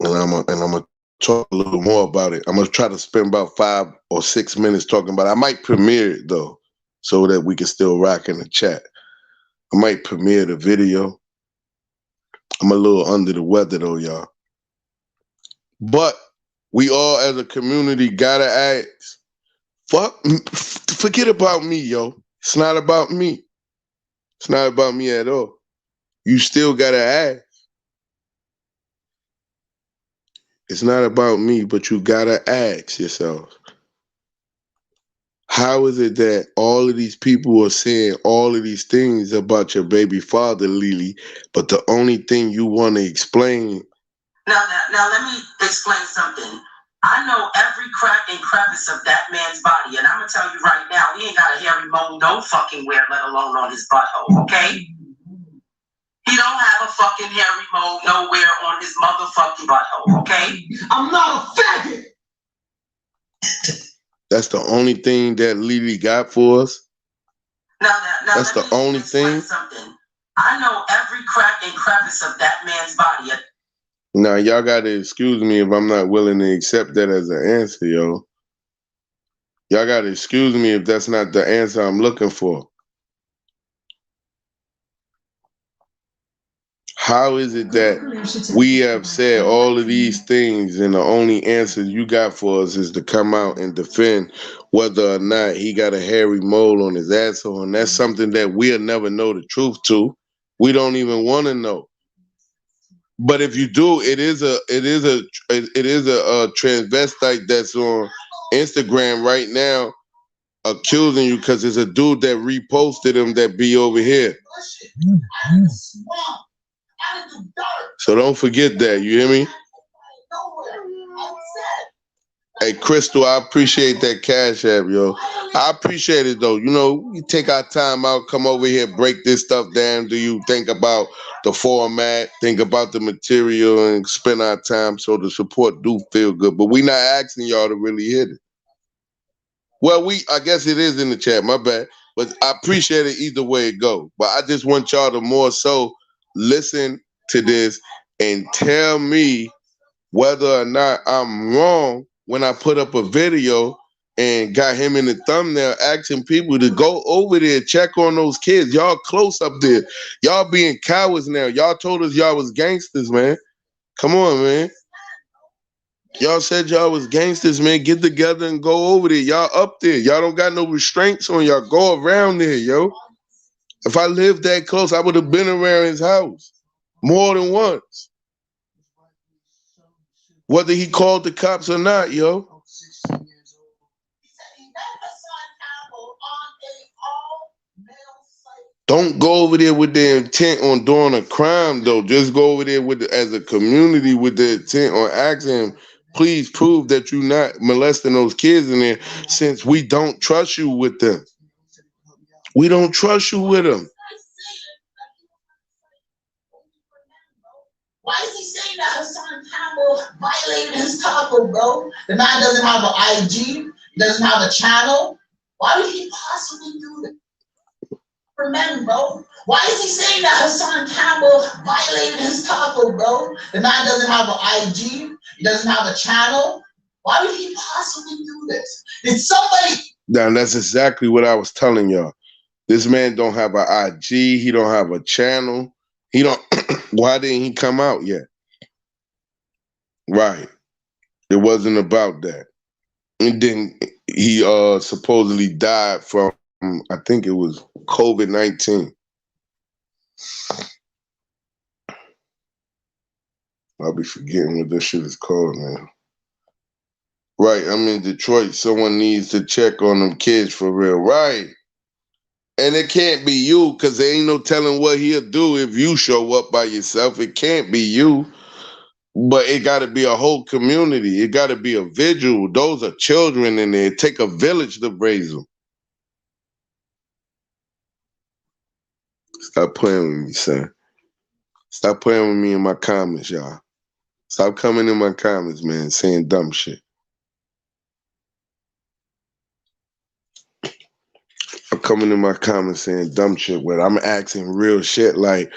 gonna talk a little more about it. I'm gonna try to spend about 5 or 6 minutes talking about it. I might premiere it though, so that we can still rock in the chat. I might premiere the video. I'm a little under the weather though, y'all. But we all as a community gotta ask. Forget about me, yo. It's not about me. It's not about me at all. You still gotta ask. It's not about me, but you gotta ask yourself. How is it that all of these people are saying all of these things about your baby father, Lily, but the only thing you want to explain? Now, let me explain something. I know every crack and crevice of that man's body, and I'm gonna tell you right now, he ain't got a hairy mole no fucking where, let alone on his butthole, okay? He don't have a fucking hairy mole nowhere on his motherfucking butthole, okay? I'm not a faggot! That's the only thing that Lily got for us? Now that's the only thing? Something. I know every crack and crevice of that man's body. Now, y'all got to excuse me if I'm not willing to accept that as an answer, yo. Y'all got to excuse me if that's not the answer I'm looking for. How is it that we have said all of these things and the only answer you got for us is to come out and defend whether or not he got a hairy mole on his asshole? And that's something that we'll never know the truth to. We don't even want to know. But if you do, it is a transvestite that's on Instagram right now accusing you because it's a dude that reposted him that be over here. So don't forget that, you hear me? Hey, Crystal, I appreciate that Cash App, yo. I appreciate it, though. You know, we take our time out, come over here, break this stuff down. Do you think about the format, think about the material, and spend our time so the support do feel good? But we not asking y'all to really hit it. Well, I guess it is in the chat, my bad. But I appreciate it either way it go. But I just want y'all to more so listen to this and tell me whether or not I'm wrong when I put up a video and got him in the thumbnail asking people to go over there, check on those kids. Y'all close up there. Y'all being cowards now. Y'all told us y'all was gangsters, man. Come on, man. Y'all said y'all was gangsters, man. Get together and go over there. Y'all up there. Y'all don't got no restraints on y'all. Go around there, yo. If I lived that close, I would have been around his house more than once. Whether he called the cops or not, yo. Don't go over there with the intent on doing a crime, though. Just go over there with as a community with the intent on asking him, please prove that you're not molesting those kids in there, since we don't trust you with them. We don't trust you with them. Why is he saying that Hassan Campbell violated his taco, bro? The man doesn't have an IG, he doesn't have a channel. Why would he possibly do that? Remember, bro. Why is he saying that Hassan Campbell violated his taco, bro? The man doesn't have an IG, he doesn't have a channel. Why would he possibly do this? Did somebody... Now, that's exactly what I was telling y'all. This man don't have an IG, he don't have a channel. He don't... Why didn't he come out yet? Right. It wasn't about that. And then he supposedly died from, I think it was COVID-19. I'll be forgetting what this shit is called now. Right, I'm in Detroit. Someone needs to check on them kids for real. Right. And it can't be you, because there ain't no telling what he'll do if you show up by yourself. It can't be you. But it got to be a whole community. It got to be a vigil. Those are children in there. It take a village to raise them. Stop playing with me, son. Stop playing with me in my comments, y'all. Stop coming in my comments, man, saying dumb shit. I'm coming in my comments saying dumb shit where I'm asking real shit, like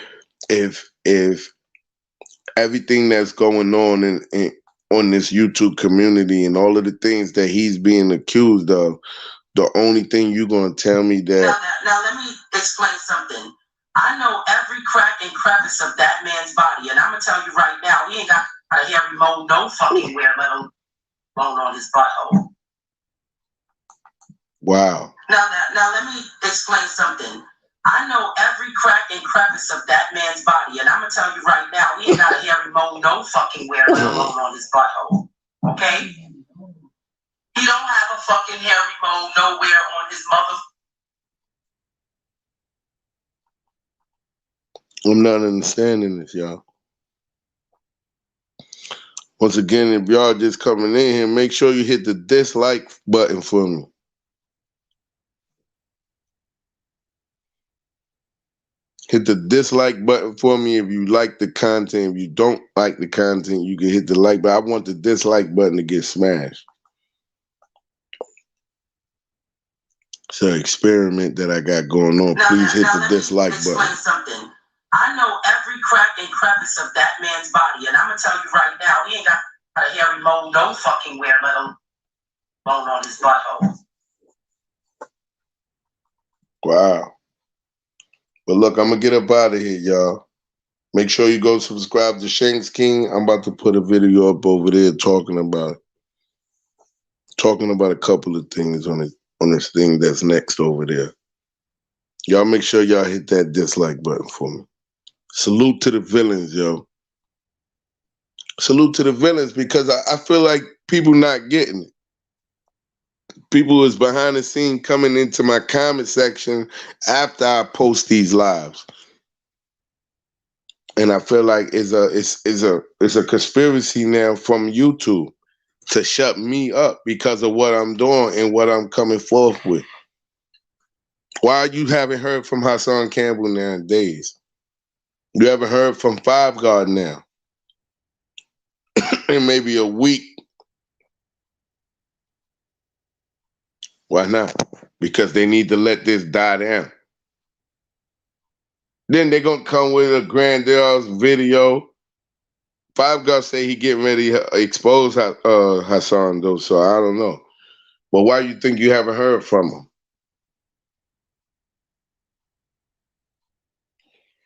if everything that's going on in on this YouTube community and all of the things that he's being accused of, the only thing you're gonna tell me that now let me explain something. I know every crack and crevice of that man's body, and I'm gonna tell you right now, he ain't got a hairy mole no fucking where, let alone on his butthole. Wow. Now let me explain something. I know every crack and crevice of that man's body, and I'm gonna tell you right now, he ain't got a hairy mole no fucking where, let alone on his butthole. Okay? He don't have a fucking hairy mole nowhere on his mother. I'm not understanding this, y'all. Once again, if y'all just coming in here, make sure you hit the dislike button for me. Hit the dislike button for me if you like the content. If you don't like the content, you can hit the like, but I want the dislike button to get smashed. It's an experiment that I got going on. Please hit the dislike button. Something. I know every crack and crevice of that man's body, and I'm gonna tell you right now, he ain't got a hairy mole no fucking where, let alone on his butthole. Wow. But look, I'm going to get up out of here, y'all. Make sure you go subscribe to Shanks King. I'm about to put a video up over there talking about a couple of things on this thing that's next over there. Y'all make sure y'all hit that dislike button for me. Salute to the villains, yo. Salute to the villains, because I feel like people not getting it. People is behind the scene coming into my comment section after I post these lives. And I feel like it's a conspiracy now from YouTube to shut me up because of what I'm doing and what I'm coming forth with. Why you haven't heard from Hassan Campbell nowadays? You haven't heard from Five God now in maybe a week. Why not? Because they need to let this die down. Then they're going to come with a grandiose video. Five God say he getting ready to expose Hassan though, so I don't know. But why you think you haven't heard from him?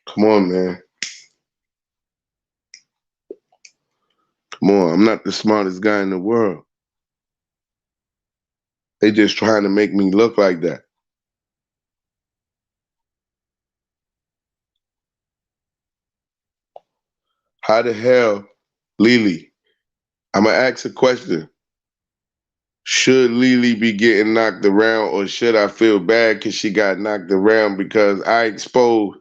Come on, man. Come on. I'm not the smartest guy in the world. They just trying to make me look like that. How the hell, Lily? I'm gonna ask a question. Should Lily be getting knocked around, or should I feel bad because she got knocked around because I exposed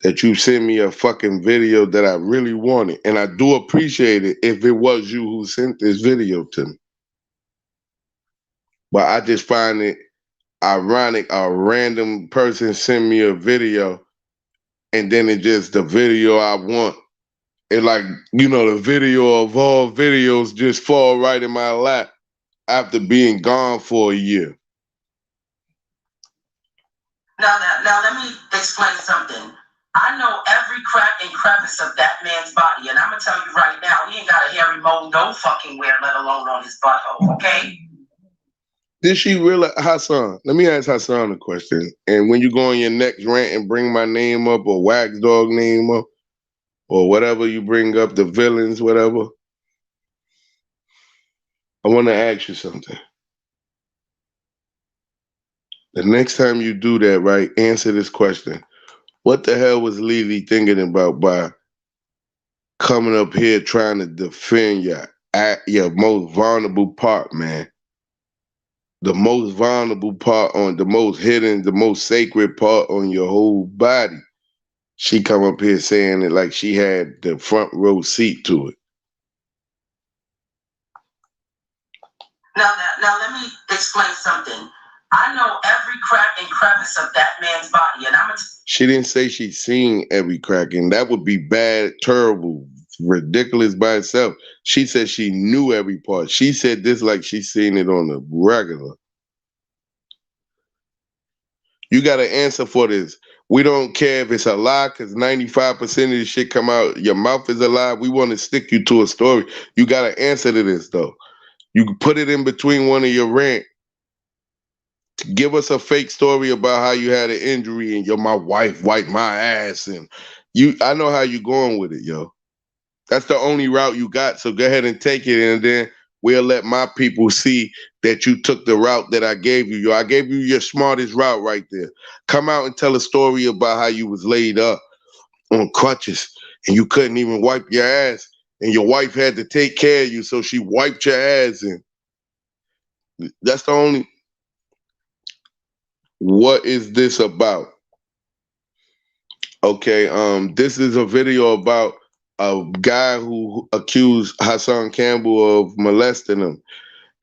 that you sent me a fucking video that I really wanted? And I do appreciate it if it was you who sent this video to me. But I just find it ironic a random person send me a video and then it just the video I want. It like, the video of all videos just fall right in my lap after being gone for a year. Now let me explain something. I know every crack and crevice of that man's body, and I'm gonna tell you right now, he ain't got a hairy mole no fucking where, let alone on his butthole, okay? Did she realize, Hassan? Let me ask Hassan a question. And when you go on your next rant and bring my name up or Wax Dog name up or whatever you bring up, the villains, whatever, I want to ask you something. The next time you do that, right, answer this question. What the hell was Lily thinking about by coming up here trying to defend your most vulnerable part, man? The most vulnerable part on the most hidden, the most sacred part on your whole body. She come up here saying it like she had the front row seat to it. Now let me explain something. I know every crack and crevice of that man's body, and she didn't say she seen every crack, and that would be bad, terrible, ridiculous by itself. She said she knew every part. She said this like she seen it on the regular. You got to answer for this. We don't care if it's a lie, because 95% of the shit come out, your mouth is a lie. We want to stick you to a story. You got to answer to this, though. You can put it in between one of your rant. Give us a fake story about how you had an injury and my wife wiped my ass, and I know how you going with it, yo. That's the only route you got, so go ahead and take it, and then we'll let my people see that you took the route that I gave you, yo. I gave you your smartest route right there. Come out and tell a story about how you was laid up on crutches and you couldn't even wipe your ass, and your wife had to take care of you, so she wiped your ass, and that's the only. What is this about? Okay, this is a video about a guy who accused Hassan Campbell of molesting him.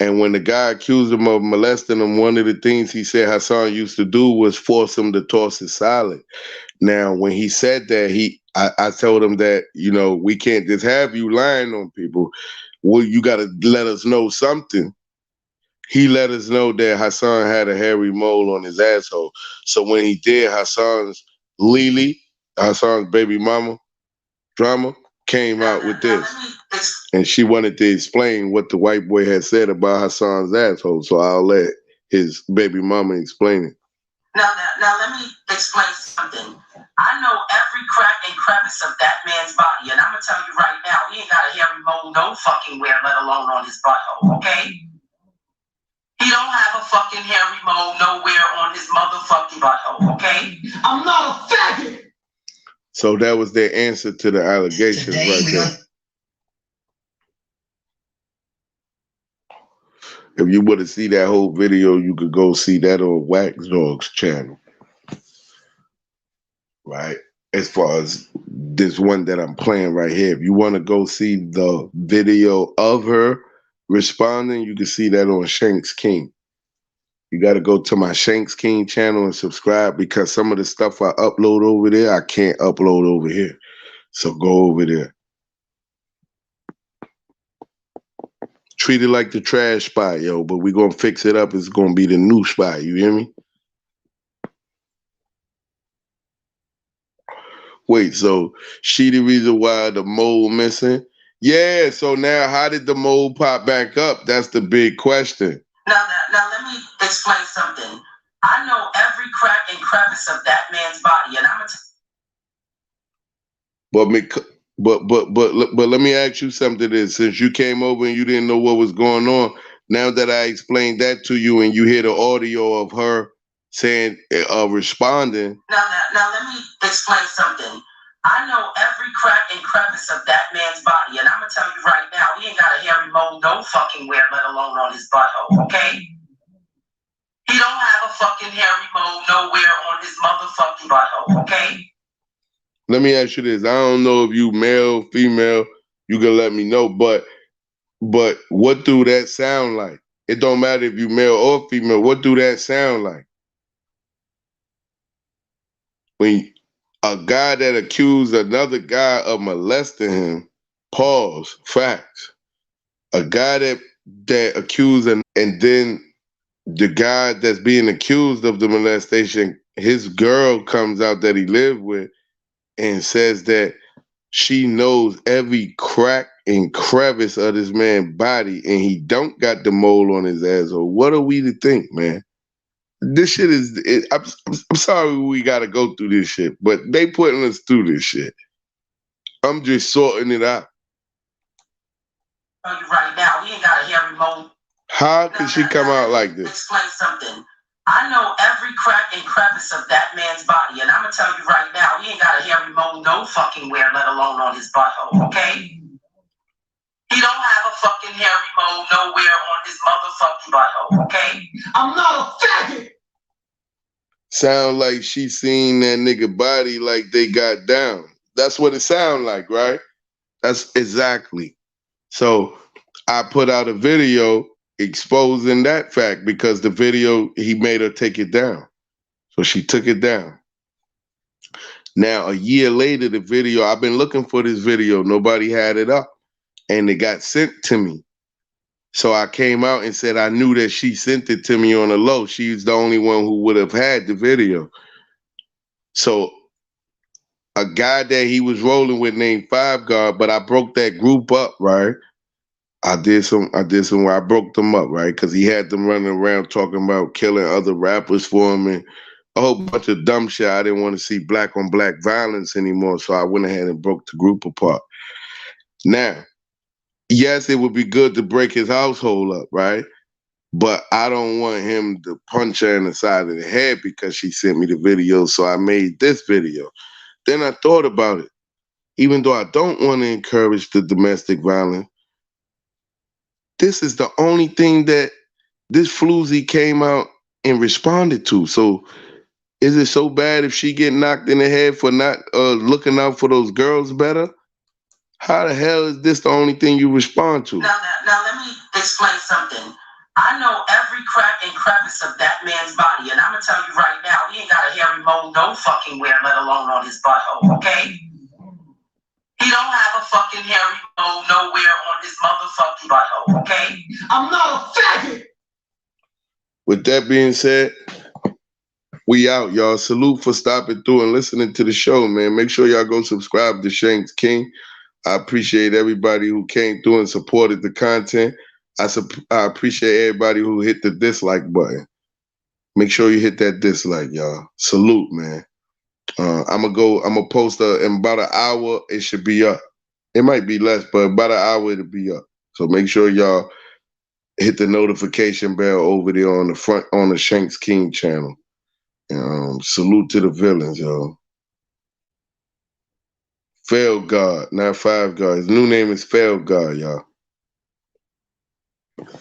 And when the guy accused him of molesting him, one of the things he said Hassan used to do was force him to toss his salad. Now, when he said that, I told him that, we can't just have you lying on people. Well, you got to let us know something. He let us know that Hassan had a hairy mole on his asshole. So when he did, Hassan's baby mama, drama, came out with this. And she wanted to explain what the white boy had said about Hassan's asshole. So I'll let his baby mama explain it. Now let me explain something. I know every crack and crevice of that man's body, and I'm gonna tell you right now, he ain't got a hairy mole no fucking where, let alone on his butthole, okay? He don't have a fucking hairy mole nowhere on his motherfucking butthole, okay? I'm not a faggot! So that was their answer to the allegations right there. If you want to see that whole video, you could go see that on Wax Dog's channel. Right? As far as this one that I'm playing right here. If you want to go see the video of her responding, you can see that on Shanks King. You got to go to my Shanks King channel and subscribe, because some of the stuff I upload over there, I can't upload over here. So go over there. Treat it like the trash spot, yo, but we're going to fix it up. It's going to be the new spot. You hear me? Wait, so she the reason why the mole missing, Yeah, so now how did the mole pop back up? That's the big question. Now let me explain something. I know every crack and crevice of that man's body, and I'm gonna But me, but let me ask you something. Is since you came over and you didn't know what was going on, now that I explained that to you and you hear the audio of her saying, responding. now let me explain something. I know every crack and crevice of that man's body, and I'm gonna tell you right now, he ain't got a hairy mole no fucking where, let alone on his butthole. Okay? He don't have a fucking hairy mole nowhere on his motherfucking butthole. Okay? Let me ask you this. I don't know if you male, female, you can let me know, but what do that sound like? It don't matter if you male or female. What do that sound like? When a guy that accused another guy of molesting him, pause, facts. A guy that accused and then the guy that's being accused of the molestation, his girl comes out that he lived with and says that she knows every crack and crevice of this man's body, and he don't got the mole on his asshole. What are we to think, man? This shit is. I'm sorry we got to go through this shit, but they putting us through this shit. I'm just sorting it out. Tell you right now, he ain't got a hairy mole. How can she come out like this? Explain something. I know every crack and crevice of that man's body, and I'm gonna tell you right now, he ain't got a hairy mole no fucking where, let alone on his butthole. Okay? He don't have a fucking hairy mole nowhere on his motherfucking butthole. Okay? I'm not a faggot. Sound like she seen that nigga body like they got down. That's what it sound like, right? That's exactly. So I put out a video exposing that fact because the video, he made her take it down. So she took it down. Now, a year later, the video, I've been looking for this video. Nobody had it up. And it got sent to me. So I came out and said I knew that she sent it to me on the low. She's the only one who would have had the video. So a guy that he was rolling with named Five Guard, but I broke that group up, right? I broke them up, right? Because he had them running around talking about killing other rappers for him and a whole bunch of dumb shit. I didn't want to see black on black violence anymore, so I went ahead and broke the group apart. Now, yes, it would be good to break his household up, right? But I don't want him to punch her in the side of the head because she sent me the video, so I made this video. Then I thought about it. Even though I don't want to encourage the domestic violence, this is the only thing that this floozy came out and responded to. So is it so bad if she get knocked in the head for not looking out for those girls better? How the hell is this the only thing you respond to? Now let me explain something. I know every crack and crevice of that man's body, and I'm gonna tell you right now, he ain't got a hairy mole no fucking where, let alone on his butthole. Okay? He don't have a fucking hairy mole nowhere on his motherfucking butthole. Okay? I'm not a faggot. With that being said, we out, y'all. Salute for stopping through and listening to the show, man. Make sure y'all go subscribe to Shanks King. I appreciate everybody who came through and supported the content. I appreciate everybody who hit the dislike button. Make sure you hit that dislike, y'all. Salute, man. I'm gonna post in about an hour. It should be up. It might be less, but about an hour it'll be up. So make sure y'all hit the notification bell over there on the front on the Shanks King channel. Salute to the villains, y'all. Fail God, not Five God. His new name is Fail God, y'all.